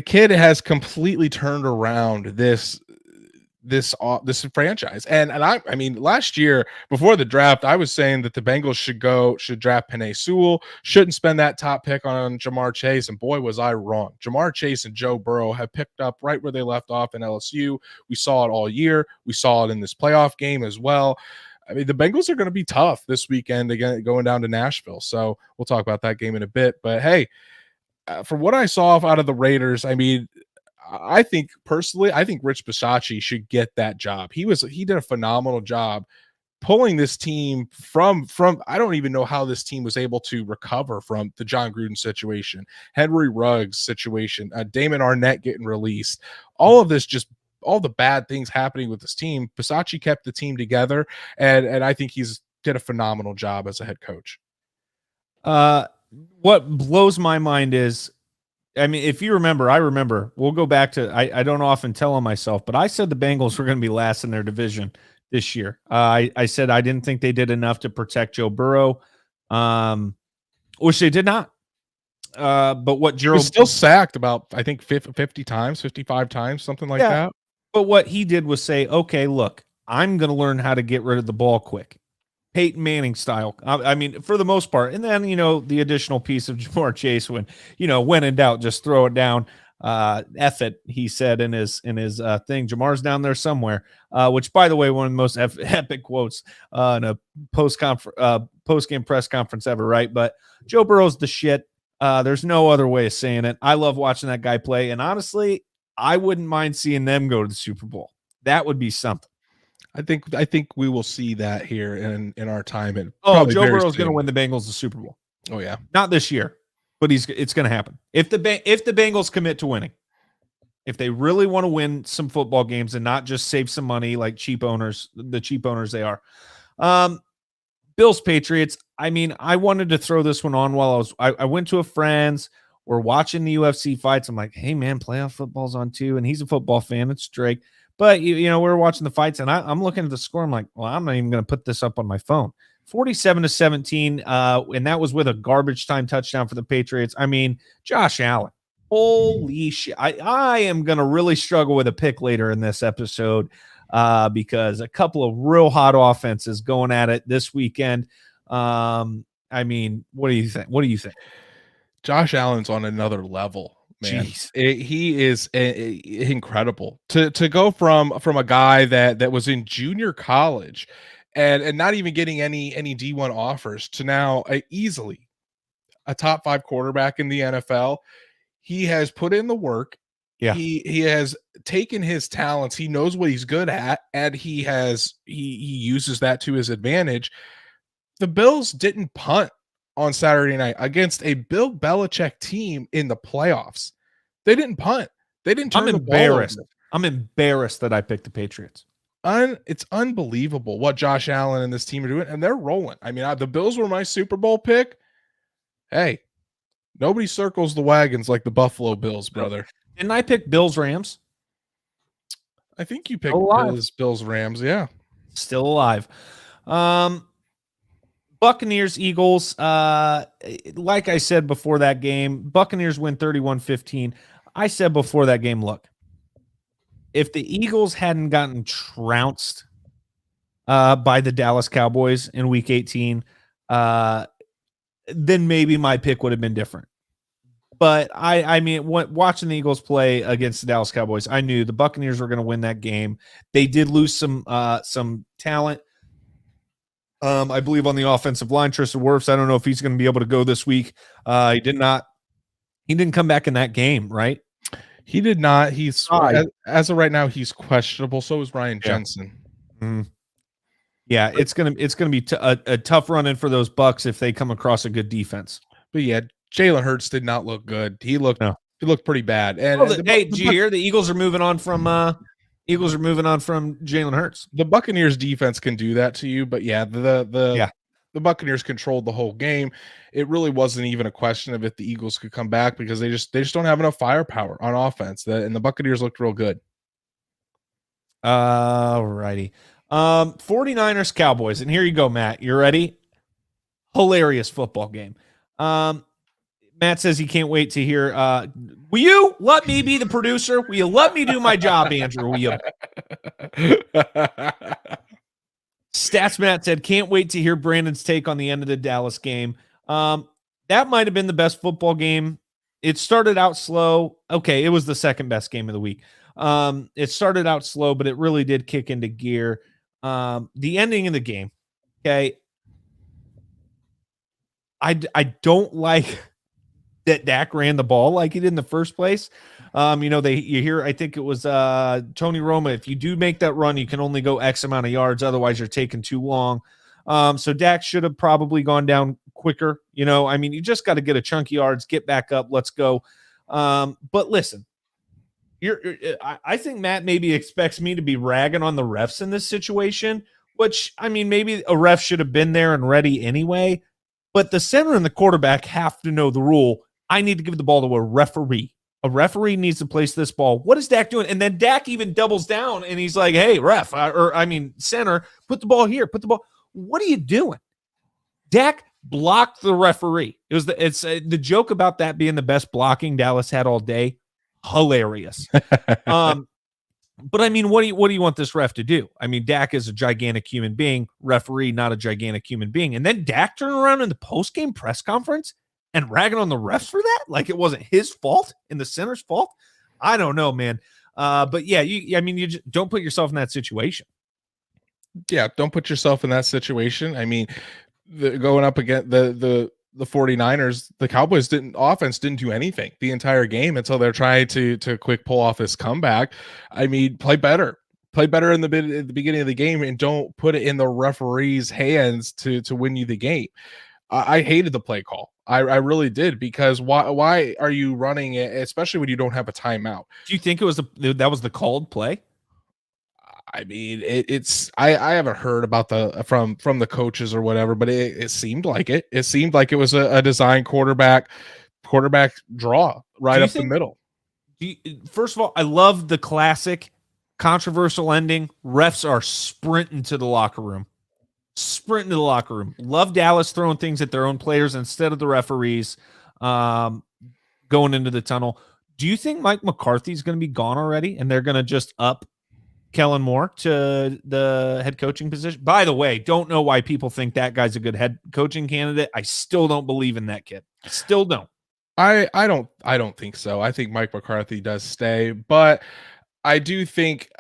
[SPEAKER 2] kid has completely turned around this franchise. And I mean, last year before the draft, I was saying that the Bengals should draft Penei Sewell, shouldn't spend that top pick on Jamar Chase. And boy, was I wrong. Jamar Chase and Joe Burrow have picked up right where they left off in LSU. We saw it all year. We saw it in this playoff game as well. I mean, the Bengals are going to be tough this weekend again, going down to Nashville. So we'll talk about that game in a bit. But hey, from what I saw out of the Raiders, I mean, I think personally, Rich Bisaccia should get that job. He did a phenomenal job pulling this team from I don't even know how this team was able to recover from the John Gruden situation, Henry Ruggs situation, Damon Arnett getting released, all of this, just all the bad things happening with this team. Bisaccia kept the team together, and I think he's did a phenomenal job as a head coach.
[SPEAKER 1] What blows my mind is, I mean, if you remember, I remember, we'll go back to, I don't often tell on myself, but I said the Bengals were going to be last in their division this year. I said I didn't think they did enough to protect Joe Burrow, which they did not. But what Joe
[SPEAKER 2] was still sacked about, I think 50 times, 55 times, something like that.
[SPEAKER 1] But what he did was say, okay, look, I'm going to learn how to get rid of the ball quick. Peyton Manning style. I mean, for the most part. And then, the additional piece of Jamar Chase when in doubt, just throw it down. F it, he said in his thing. Jamar's down there somewhere, which, by the way, one of the most epic quotes in a post-game press conference ever, right? But Joe Burrow's the shit. There's no other way of saying it. I love watching that guy play. And honestly, I wouldn't mind seeing them go to the Super Bowl. That would be something.
[SPEAKER 2] I think we will see that here in our time. And
[SPEAKER 1] Joe Burrow's going to win the Bengals the Super Bowl.
[SPEAKER 2] Oh yeah,
[SPEAKER 1] not this year, but it's going to happen if the Bengals commit to winning. If they really want to win some football games and not just save some money like the cheap owners they are. Bills Patriots. I mean, I wanted to throw this one on while I went to a friend's. We're watching the UFC fights. I'm like, hey man, playoff football's on too, and he's a football fan. It's Drake. But, we were watching the fights, and I'm looking at the score. I'm like, well, I'm not even going to put this up on my phone. 47-17, and that was with a garbage time touchdown for the Patriots. I mean, Josh Allen, holy shit. I am going to really struggle with a pick later in this episode because a couple of real hot offenses going at it this weekend. I mean, what do you think?
[SPEAKER 2] Josh Allen's on another level. Man, he is incredible to go from a guy that was in junior college and not even getting any D1 offers to now easily a top 5 quarterback in the NFL. He has put in the work.
[SPEAKER 1] Yeah,
[SPEAKER 2] he has taken his talents. He knows what he's good at, and he uses that to his advantage. The Bills didn't punt on Saturday night against a Bill Belichick team in the playoffs. They didn't punt. They didn't turn the ball over.
[SPEAKER 1] I'm embarrassed that I picked the Patriots.
[SPEAKER 2] it's unbelievable what Josh Allen and this team are doing, and they're rolling. I mean, the Bills were my Super Bowl pick. Hey, nobody circles the wagons like the Buffalo Bills, brother.
[SPEAKER 1] Didn't I pick Bills Rams?
[SPEAKER 2] I think you picked Bills Rams, yeah.
[SPEAKER 1] Still alive. Buccaneers Eagles. Like I said before that game, Buccaneers win 31-15. I said before that game, look, if the Eagles hadn't gotten trounced by the Dallas Cowboys in Week 18, then maybe my pick would have been different. But I mean, watching the Eagles play against the Dallas Cowboys, I knew the Buccaneers were going to win that game. They did lose some talent. I believe on the offensive line, Tristan Wirfs. I don't know if he's going to be able to go this week. He didn't come back in that game, right?
[SPEAKER 2] He did not. He's as of right now, he's questionable. So is Ryan Jensen.
[SPEAKER 1] Mm-hmm. Yeah, it's gonna be a tough run in for those Bucs if they come across a good defense.
[SPEAKER 2] But yeah, Jalen Hurts did not look good. He looked pretty bad. And
[SPEAKER 1] hey, did you hear the Eagles are moving on from Jalen Hurts?
[SPEAKER 2] The Buccaneers defense can do that to you, but yeah, the Buccaneers controlled the whole game. It really wasn't even a question of if the Eagles could come back because they just don't have enough firepower on offense. And the Buccaneers looked real good.
[SPEAKER 1] Alrighty. 49ers Cowboys, and here you go, Matt. You ready? Hilarious football game. Matt says he can't wait to hear. Will you let me be the producer? Will you let me do my job, Andrew? Will you? Stats Matt said, can't wait to hear Brandon's take on the end of the Dallas game. That might have been the best football game. It started out slow. Okay, it was the second best game of the week. It started out slow, but it really did kick into gear. The ending of the game, okay. I don't like that Dak ran the ball like he did in the first place. You hear, I think it was Tony Romo. If you do make that run, you can only go X amount of yards. Otherwise, you're taking too long. So Dak should have probably gone down quicker. I mean, you just got to get a chunk of yards, get back up. Let's go. But listen, I think Matt maybe expects me to be ragging on the refs in this situation, which, I mean, maybe a ref should have been there and ready anyway. But the center and the quarterback have to know the rule. I need to give the ball to a referee. A referee needs to place this ball. What is Dak doing? And then Dak even doubles down and he's like, hey, center, put the ball here. Put the ball. What are you doing? Dak blocked the referee. It's the joke about that being the best blocking Dallas had all day. Hilarious. But I mean, what do you want this ref to do? I mean, Dak is a gigantic human being, referee, not a gigantic human being. And then Dak turned around in the post-game press conference and ragging on the refs for that? Like it wasn't his fault and the center's fault? I don't know, man. But yeah, you just don't put yourself in that situation.
[SPEAKER 2] Yeah, don't put yourself in that situation. I mean, going up against the 49ers, the Cowboys offense didn't do anything the entire game until they're trying to quick pull off this comeback. I mean, play better in the beginning of the game and don't put it in the referee's hands to win you the game. I hated the play call. I really did, because why are you running it, especially when you don't have a timeout?
[SPEAKER 1] Do you think that was the called play?
[SPEAKER 2] I mean, I haven't heard about from the coaches or whatever, but it seemed like it. It seemed like it was a design quarterback draw right up the middle.
[SPEAKER 1] First of all, I love the classic controversial ending. Refs are sprinting to the locker room. Love Dallas throwing things at their own players instead of the referees going into the tunnel. Do you think Mike McCarthy's going to be gone already and they're going to just up Kellen Moore to the head coaching position? By the way, don't know why people think that guy's a good head coaching candidate. I still don't believe in that kid. Still don't.
[SPEAKER 2] I don't think so. I think Mike McCarthy does stay, but I do think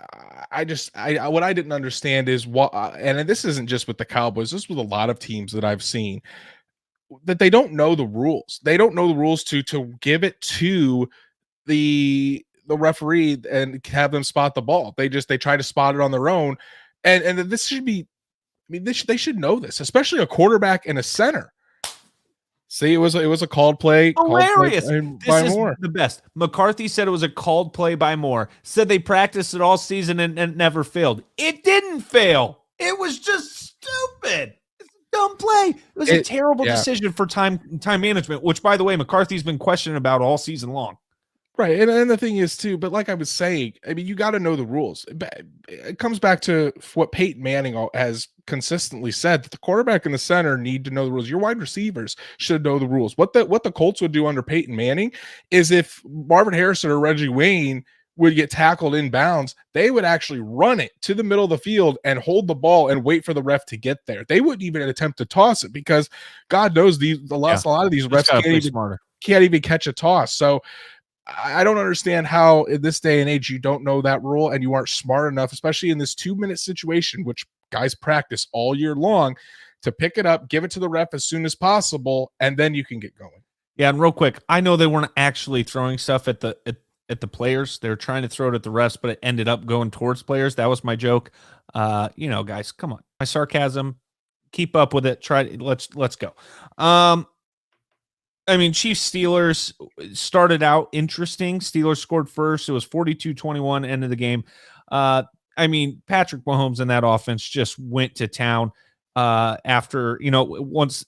[SPEAKER 2] what I didn't understand is what, and this isn't just with the Cowboys, this is with a lot of teams that I've seen, that they don't know the rules. They don't know the rules to give it to the referee and have them spot the ball. They try to spot it on their own. And this should be, I mean, they should know this, especially a quarterback and a center. See, it was a called play.
[SPEAKER 1] Hilarious. This
[SPEAKER 2] By
[SPEAKER 1] is
[SPEAKER 2] Moore.
[SPEAKER 1] the best. McCarthy said it was a called play by Moore. Said they practiced it all season and it never failed. It didn't fail. It was just stupid. It's a dumb play. It was a terrible decision for time management, which, by the way, McCarthy's been questioned about all season long.
[SPEAKER 2] Right. And the thing is, too, but like I was saying, I mean, you got to know the rules. It comes back to what Peyton Manning has consistently said, that the quarterback and the center need to know the rules. Your wide receivers should know the rules. What the Colts would do under Peyton Manning is if Marvin Harrison or Reggie Wayne would get tackled in bounds, they would actually run it to the middle of the field and hold the ball and wait for the ref to get there. They wouldn't even attempt to toss it because God knows a lot of these refs can't even catch a toss. So I don't understand how in this day and age you don't know that rule and you aren't smart enough, especially in this 2-minute situation, which guys practice all year long, to pick it up, give it to the ref as soon as possible, and then you can get going.
[SPEAKER 1] Yeah, and real quick, I know they weren't actually throwing stuff at the players. They were trying to throw it at the refs, but it ended up going towards players. That was my joke. Guys, come on. My sarcasm, keep up with it. Let's go. I mean, Chiefs Steelers started out interesting. Steelers scored first. It was 42-21 end of the game. I mean, Patrick Mahomes and that offense just went to town after, once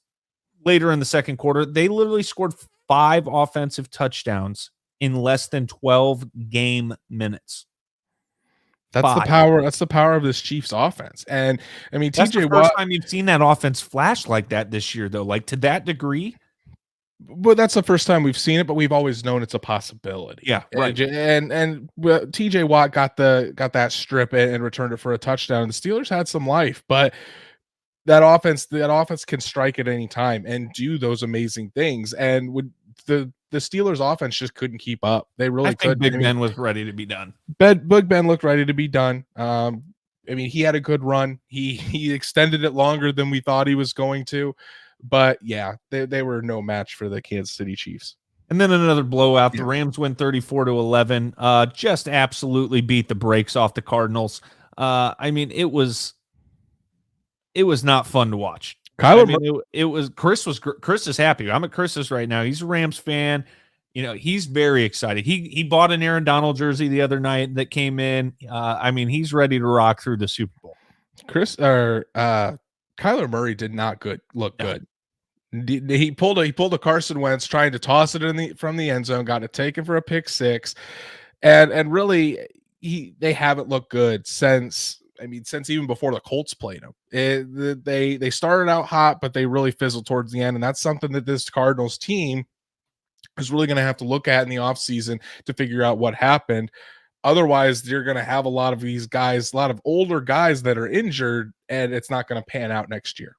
[SPEAKER 1] later in the second quarter, they literally scored 5 offensive touchdowns in less than 12 game minutes.
[SPEAKER 2] That's 5. The power. That's the power of this Chiefs offense. And I mean,
[SPEAKER 1] that's the first time you've seen that offense flash like that this year, though, like to that degree.
[SPEAKER 2] But that's the first time we've seen it, but we've always known it's a possibility.
[SPEAKER 1] Yeah, right.
[SPEAKER 2] And TJ Watt got that strip and returned it for a touchdown. The Steelers had some life, but that offense can strike at any time and do those amazing things. And would the Steelers offense just couldn't keep up. They really couldn't.
[SPEAKER 1] Big Ben was ready to be done.
[SPEAKER 2] Big Ben looked ready to be done. I mean, he had a good run. He extended it longer than we thought he was going to. But yeah, they were no match for the Kansas City Chiefs.
[SPEAKER 1] And then another blowout. The Rams win 34-11. Just absolutely beat the brakes off the Cardinals. I mean, it was not fun to watch. Chris is happy. I'm at Chris's right now. He's a Rams fan. He's very excited. He bought an Aaron Donald jersey the other night that came in. I mean, he's ready to rock through the Super Bowl.
[SPEAKER 2] Kyler Murray did not look good. He pulled a Carson Wentz trying to toss it from the end zone, got it taken for a pick 6, and really they haven't looked good since even before the Colts played them. They started out hot, but they really fizzled towards the end, and that's something that this Cardinals team is really going to have to look at in the offseason to figure out what happened. Otherwise, you're going to have a lot of these guys, a lot of older guys that are injured, and it's not going to pan out next year.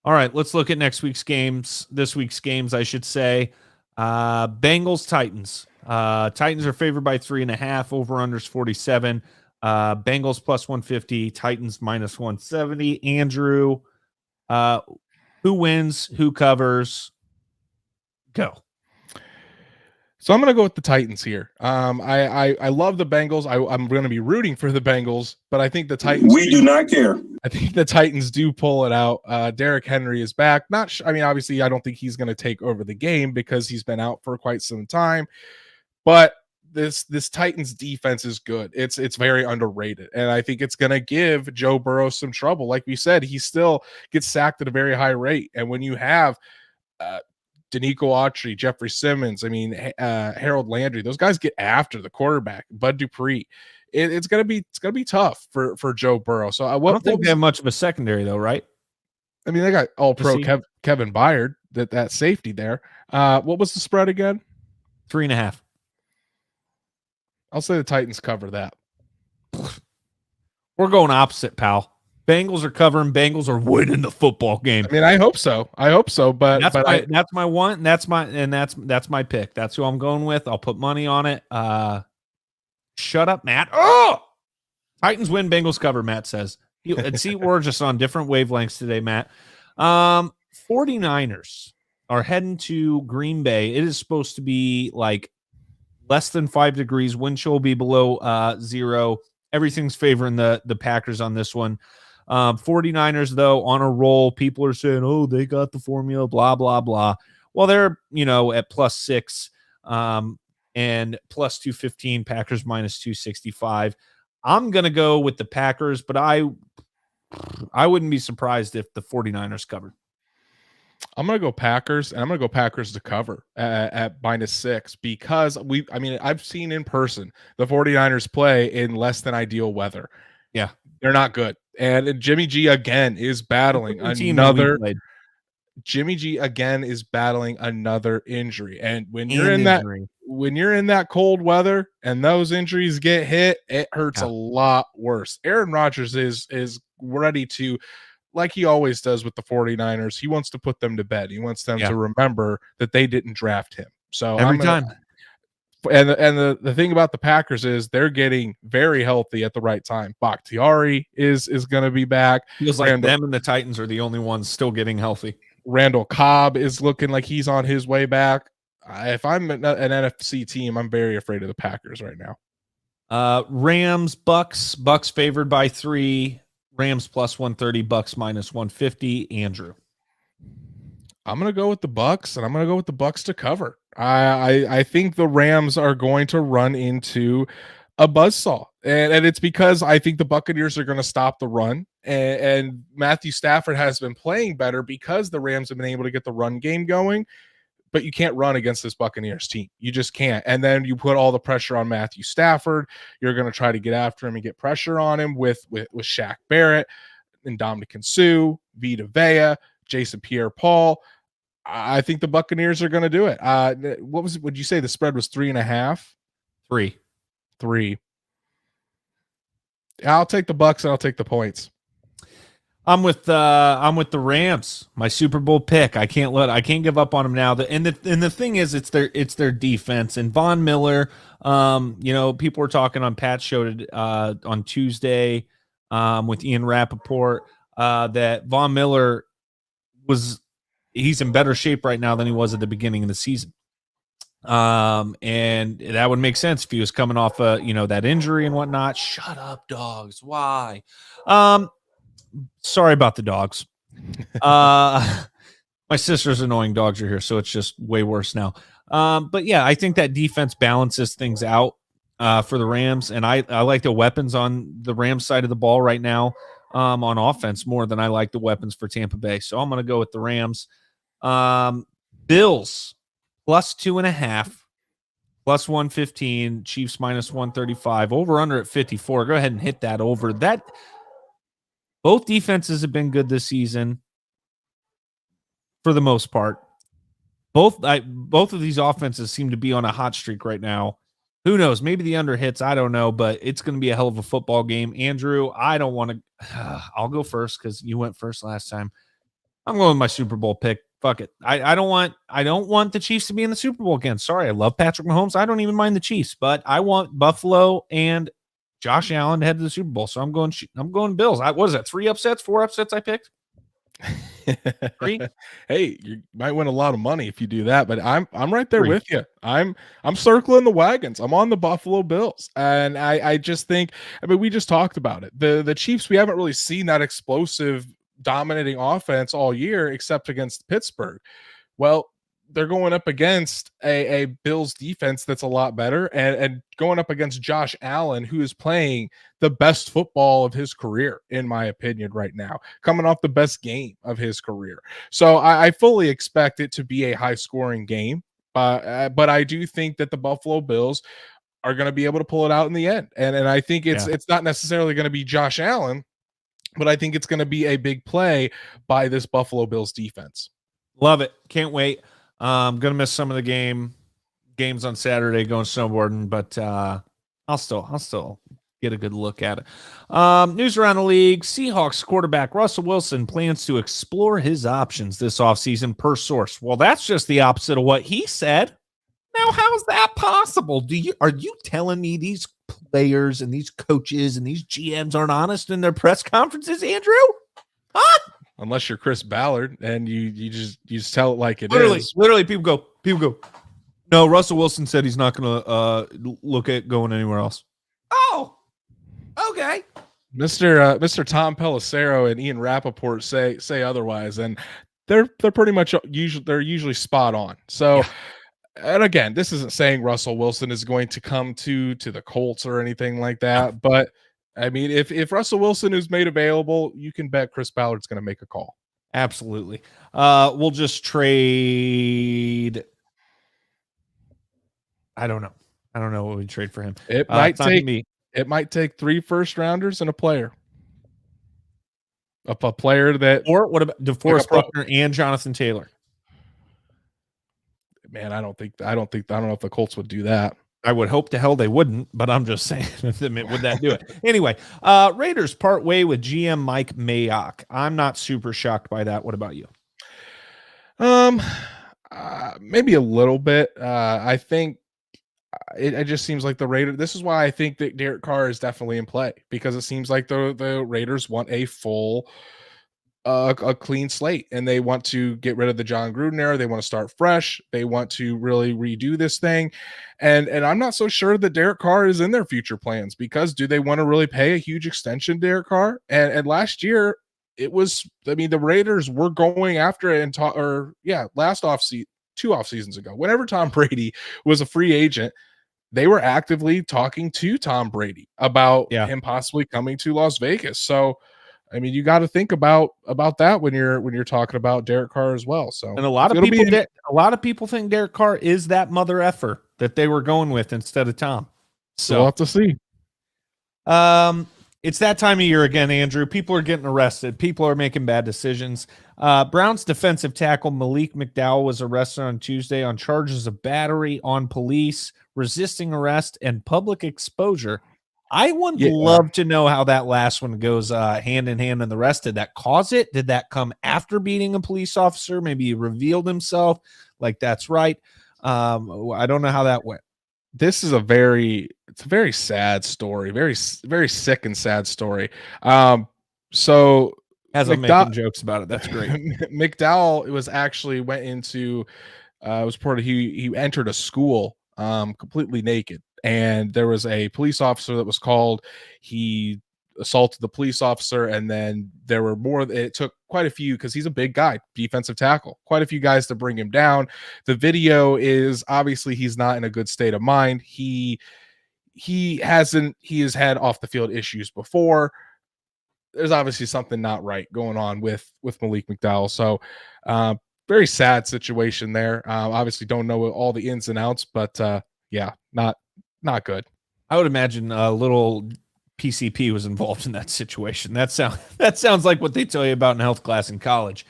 [SPEAKER 1] All right, let's look at this week's games, I should say. Bengals, Titans. Titans are favored by 3.5. Over-unders 47. Bengals plus 150. Titans minus 170. Andrew, who wins? Who covers? Go.
[SPEAKER 2] So I'm going to go with the Titans here. I love the Bengals. I'm going to be rooting for the Bengals, but I think the Titans.
[SPEAKER 3] We do not care.
[SPEAKER 2] I think the Titans do pull it out. Derrick Henry is back. Obviously, I don't think he's going to take over the game because he's been out for quite some time. But this Titans defense is good. It's very underrated, and I think it's going to give Joe Burrow some trouble. Like we said, he still gets sacked at a very high rate, and when you have Danico Autry, Jeffrey Simmons, Harold Landry, those guys get after the quarterback. Bud Dupree, it's gonna be tough for Joe Burrow. So I
[SPEAKER 1] don't think they have much of a secondary though, right?
[SPEAKER 2] I mean, they got All-Pro Kevin Byard, that safety there. What was the spread again?
[SPEAKER 1] 3.5.
[SPEAKER 2] I'll say the Titans cover that.
[SPEAKER 1] We're going opposite, pal. Bengals are covering. Bengals are winning the football game.
[SPEAKER 2] I mean, I hope so. But
[SPEAKER 1] that's my one. That's my pick. That's who I'm going with. I'll put money on it. Shut up, Matt. Oh, Titans win. Bengals cover. Matt says. See, we're just on different wavelengths today, Matt. 49ers are heading to Green Bay. It is supposed to be like less than 5 degrees. Wind chill will be below 0. Everything's favoring the Packers on this one. 49ers, though, on a roll. People are saying, oh, they got the formula, blah, blah, blah. Well, they're, at +6 and +215, Packers -265. I'm going to go with the Packers, but I wouldn't be surprised if the 49ers covered.
[SPEAKER 2] I'm going to go Packers, and I'm going to go Packers to cover at -6 because I've seen in person the 49ers play in less than ideal weather.
[SPEAKER 1] Yeah.
[SPEAKER 2] They're not good. And Jimmy G again is battling another injury. And when you're in that cold weather and those injuries get hit, it hurts a lot worse. Aaron Rodgers is ready to, like he always does with the 49ers, he wants to put them to bed. He wants them to remember that they didn't draft him. So
[SPEAKER 1] every time.
[SPEAKER 2] And the thing about the Packers is they're getting very healthy at the right time. Bakhtiari is going to be back.
[SPEAKER 1] Feels like them and the Titans are the only ones still getting healthy.
[SPEAKER 2] Randall Cobb is looking like he's on his way back. If I'm an NFC team, I'm very afraid of the Packers right now.
[SPEAKER 1] Rams, Bucks favored by 3. Rams +130, Bucks -150. Andrew.
[SPEAKER 2] I'm going to go with the Bucks, and I'm going to go with the Bucks to cover. I think the Rams are going to run into a buzzsaw, and it's because I think the Buccaneers are going to stop the run, and Matthew Stafford has been playing better because the Rams have been able to get the run game going, but you can't run against this Buccaneers team. You just can't. And then you put all the pressure on Matthew Stafford. You're going to try to get after him and get pressure on him with Shaq Barrett and Ndamukong Suh, Vita Vea, Jason Pierre-Paul. I think the Buccaneers are going to do it. What was it? Would you say the spread was 3.5? 3. I'll take the Bucks and I'll take the points.
[SPEAKER 1] I'm with the Rams. My Super Bowl pick. I can't give up on them now. And the thing is, it's their defense and Von Miller. People were talking on Pat's show on Tuesday with Ian Rappaport that Von Miller he's in better shape right now than he was at the beginning of the season. And that would make sense if he was coming off that injury and whatnot. Shut up, dogs. Why? Sorry about the dogs. My sister's annoying dogs are here, so it's just way worse now. But yeah, I think that defense balances things out for the Rams, and I like the weapons on the Rams side of the ball right now on offense more than I like the weapons for Tampa Bay. So I'm going to go with the Rams. Bills +2.5, +115, Chiefs -135, over under at 54. Go ahead and hit that over. That both defenses have been good this season for the most part. Both of these offenses seem to be on a hot streak right now. Who knows? Maybe the under hits. I don't know, but it's going to be a hell of a football game. Andrew, I don't want to. I'll go first because you went first last time. I'm going with my Super Bowl pick. Fuck it. I don't want the Chiefs to be in the Super Bowl again. Sorry, I love Patrick Mahomes. I don't even mind the Chiefs, but I want Buffalo and Josh Allen to head to the Super Bowl. So I'm going Bills. What is that? 3 upsets, 4 upsets I picked? 3?
[SPEAKER 2] Hey, you might win a lot of money if you do that, but I'm right there with you. I'm circling the wagons. I'm on the Buffalo Bills, and I just think, we just talked about it. The Chiefs, we haven't really seen that explosive, dominating offense all year except against Pittsburgh. Well, they're going up against a Bills defense that's a lot better and going up against Josh Allen, who is playing the best football of his career, in my opinion, right now, coming off the best game of his career. So I fully expect it to be a high-scoring game, but I do think that the Buffalo Bills are going to be able to pull it out in the end. And I think it's not necessarily going to be Josh Allen, but I think it's going to be a big play by this Buffalo Bills defense.
[SPEAKER 1] Love it. Can't wait. I'm going to miss some of the games on Saturday going snowboarding, but I'll still get a good look at it. News around the league. Seahawks quarterback Russell Wilson plans to explore his options this offseason per source. Well, that's just the opposite of what he said. Now, how is that possible? Are you telling me these players and these coaches and these GMs aren't honest in their press conferences, Andrew? Huh?
[SPEAKER 2] Unless you're Chris Ballard and you just tell it like it is.
[SPEAKER 1] Literally, people go, no, Russell Wilson said he's not going to look at going anywhere else. Oh, okay.
[SPEAKER 2] Mr. Tom Pelissero and Ian Rappaport say otherwise, and they're pretty much usually spot on. So, and again, this isn't saying Russell Wilson is going to come to the Colts or anything like that, but I mean, if Russell Wilson is made available, you can bet Chris Ballard's going to make a call.
[SPEAKER 1] Absolutely. We'll just trade. I don't know what we trade for him.
[SPEAKER 2] It might take 3 first rounders and a player. A player that,
[SPEAKER 1] or what about DeForest Buckner and Jonathan Taylor?
[SPEAKER 2] Man, I don't know if the Colts would do that.
[SPEAKER 1] I would hope to hell they wouldn't, but I'm just saying, would that do it? Anyway, Raiders part way with GM Mike Mayock. I'm not super shocked by that. What about you?
[SPEAKER 2] Maybe a little bit. I think it just seems like the Raiders. This is why I think that Derek Carr is definitely in play, because it seems like the Raiders want a full, a clean slate, and they want to get rid of the John Gruden era. They want to start fresh. They want to really redo this thing, and I'm not so sure that Derek Carr is in their future plans, because do they want to really pay a huge extension to Derek Carr? And last year it was, I mean, the Raiders were going after it last offseason, 2 off seasons ago, whenever Tom Brady was a free agent, they were actively talking to Tom Brady about him possibly coming to Las Vegas. So, I mean, you got to think about that when you're talking about Derek Carr as well. So,
[SPEAKER 1] and a lot of people think Derek Carr is that mother effer that they were going with instead of Tom. So
[SPEAKER 2] we'll have to see.
[SPEAKER 1] It's that time of year again, Andrew. People are getting arrested. People are making bad decisions. Browns defensive tackle Malik McDowell was arrested on Tuesday on charges of battery on police, resisting arrest, and public exposure. I would love to know how that last one goes hand in hand, and the rest. Did that cause it? Did that come after beating a police officer? Maybe he revealed himself. Like, that's right. I don't know how that went.
[SPEAKER 2] This is a very sad story, very sick and sad story. So
[SPEAKER 1] as I'm making jokes about it, that's great.
[SPEAKER 2] McDowell went into it was reported he entered a school completely naked, and there was a police officer that was called. He assaulted the police officer, and then there were more. It took quite a few, because he's a big guy, defensive tackle, quite a few guys to bring him down. The video is obviously he's not in a good state of mind. He has had off the field issues before. There's obviously something not right going on with Malik McDowell. So very sad situation there. Obviously don't know all the ins and outs, but not good.
[SPEAKER 1] I would imagine a little PCP was involved in that situation. That sounds like what they tell you about in health class in college.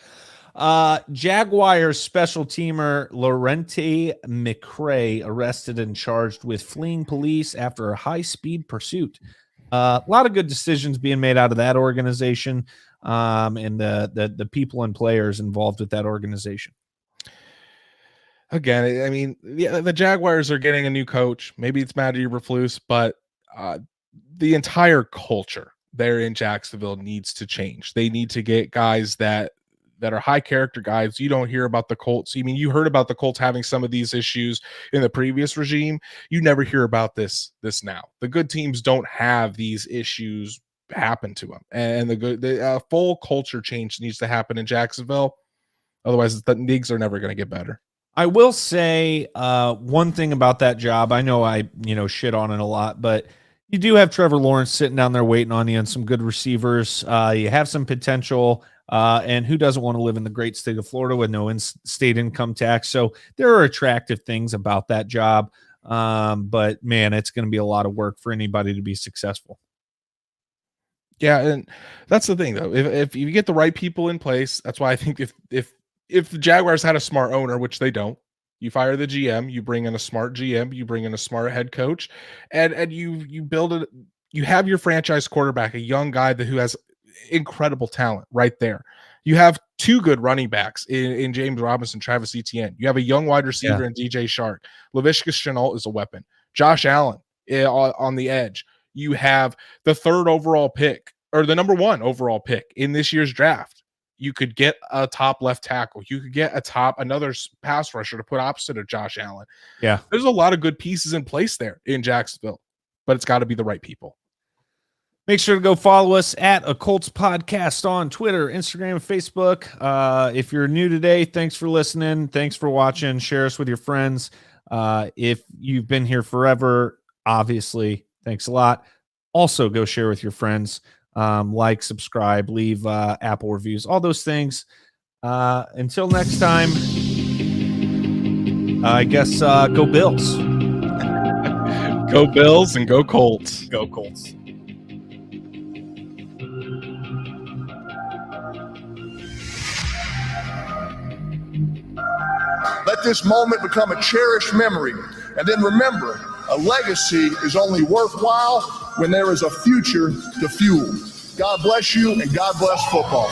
[SPEAKER 1] Jaguars special teamer Laurenti McCray arrested and charged with fleeing police after a high-speed pursuit. A lot of good decisions being made out of that organization, and the people and players involved with that organization.
[SPEAKER 2] Again, I mean, the Jaguars are getting a new coach. Maybe it's Matt Eberflus, but the entire culture there in Jacksonville needs to change. They need to get guys that are high character guys. You don't hear about the Colts. I mean, you heard about the Colts having some of these issues in the previous regime. You never hear about this now. The good teams don't have these issues happen to them, and the full culture change needs to happen in Jacksonville. Otherwise, the leagues are never going to get better.
[SPEAKER 1] I will say one thing about that job. I know I shit on it a lot, but you do have Trevor Lawrence sitting down there waiting on you, and some good receivers. You have some potential, and who doesn't want to live in the great state of Florida with no state income tax? So there are attractive things about that job, but man, it's going to be a lot of work for anybody to be successful.
[SPEAKER 2] Yeah, and that's the thing, though. If you get the right people in place, that's why I think if the Jaguars had a smart owner, which they don't, you fire the GM, you bring in a smart GM, you bring in a smart head coach, and you build it. You have your franchise quarterback, a young guy who has incredible talent right there. You have 2 good running backs in James Robinson, Travis Etienne. You have a young wide receiver in DJ Chark. Laviska Shenault is a weapon. Josh Allen on the edge. You have the 3rd overall pick, or the number 1 overall pick in this year's draft. You could get a top left tackle. You could get another pass rusher to put opposite of Josh Allen.
[SPEAKER 1] Yeah.
[SPEAKER 2] There's a lot of good pieces in place there in Jacksonville, but it's got to be the right people.
[SPEAKER 1] Make sure to go follow us at A Colts Podcast on Twitter, Instagram, and Facebook. If you're new today, thanks for listening. Thanks for watching. Share us with your friends. If you've been here forever, obviously, thanks a lot. Also, go share with your friends. Like, subscribe, leave Apple reviews, all those things. Until next time, I guess go Bills.
[SPEAKER 2] Go Bills and go Colts.
[SPEAKER 3] Go Colts.
[SPEAKER 4] Let this moment become a cherished memory. And then remember, a legacy is only worthwhile when there is a future to fuel. God bless you, and God bless football.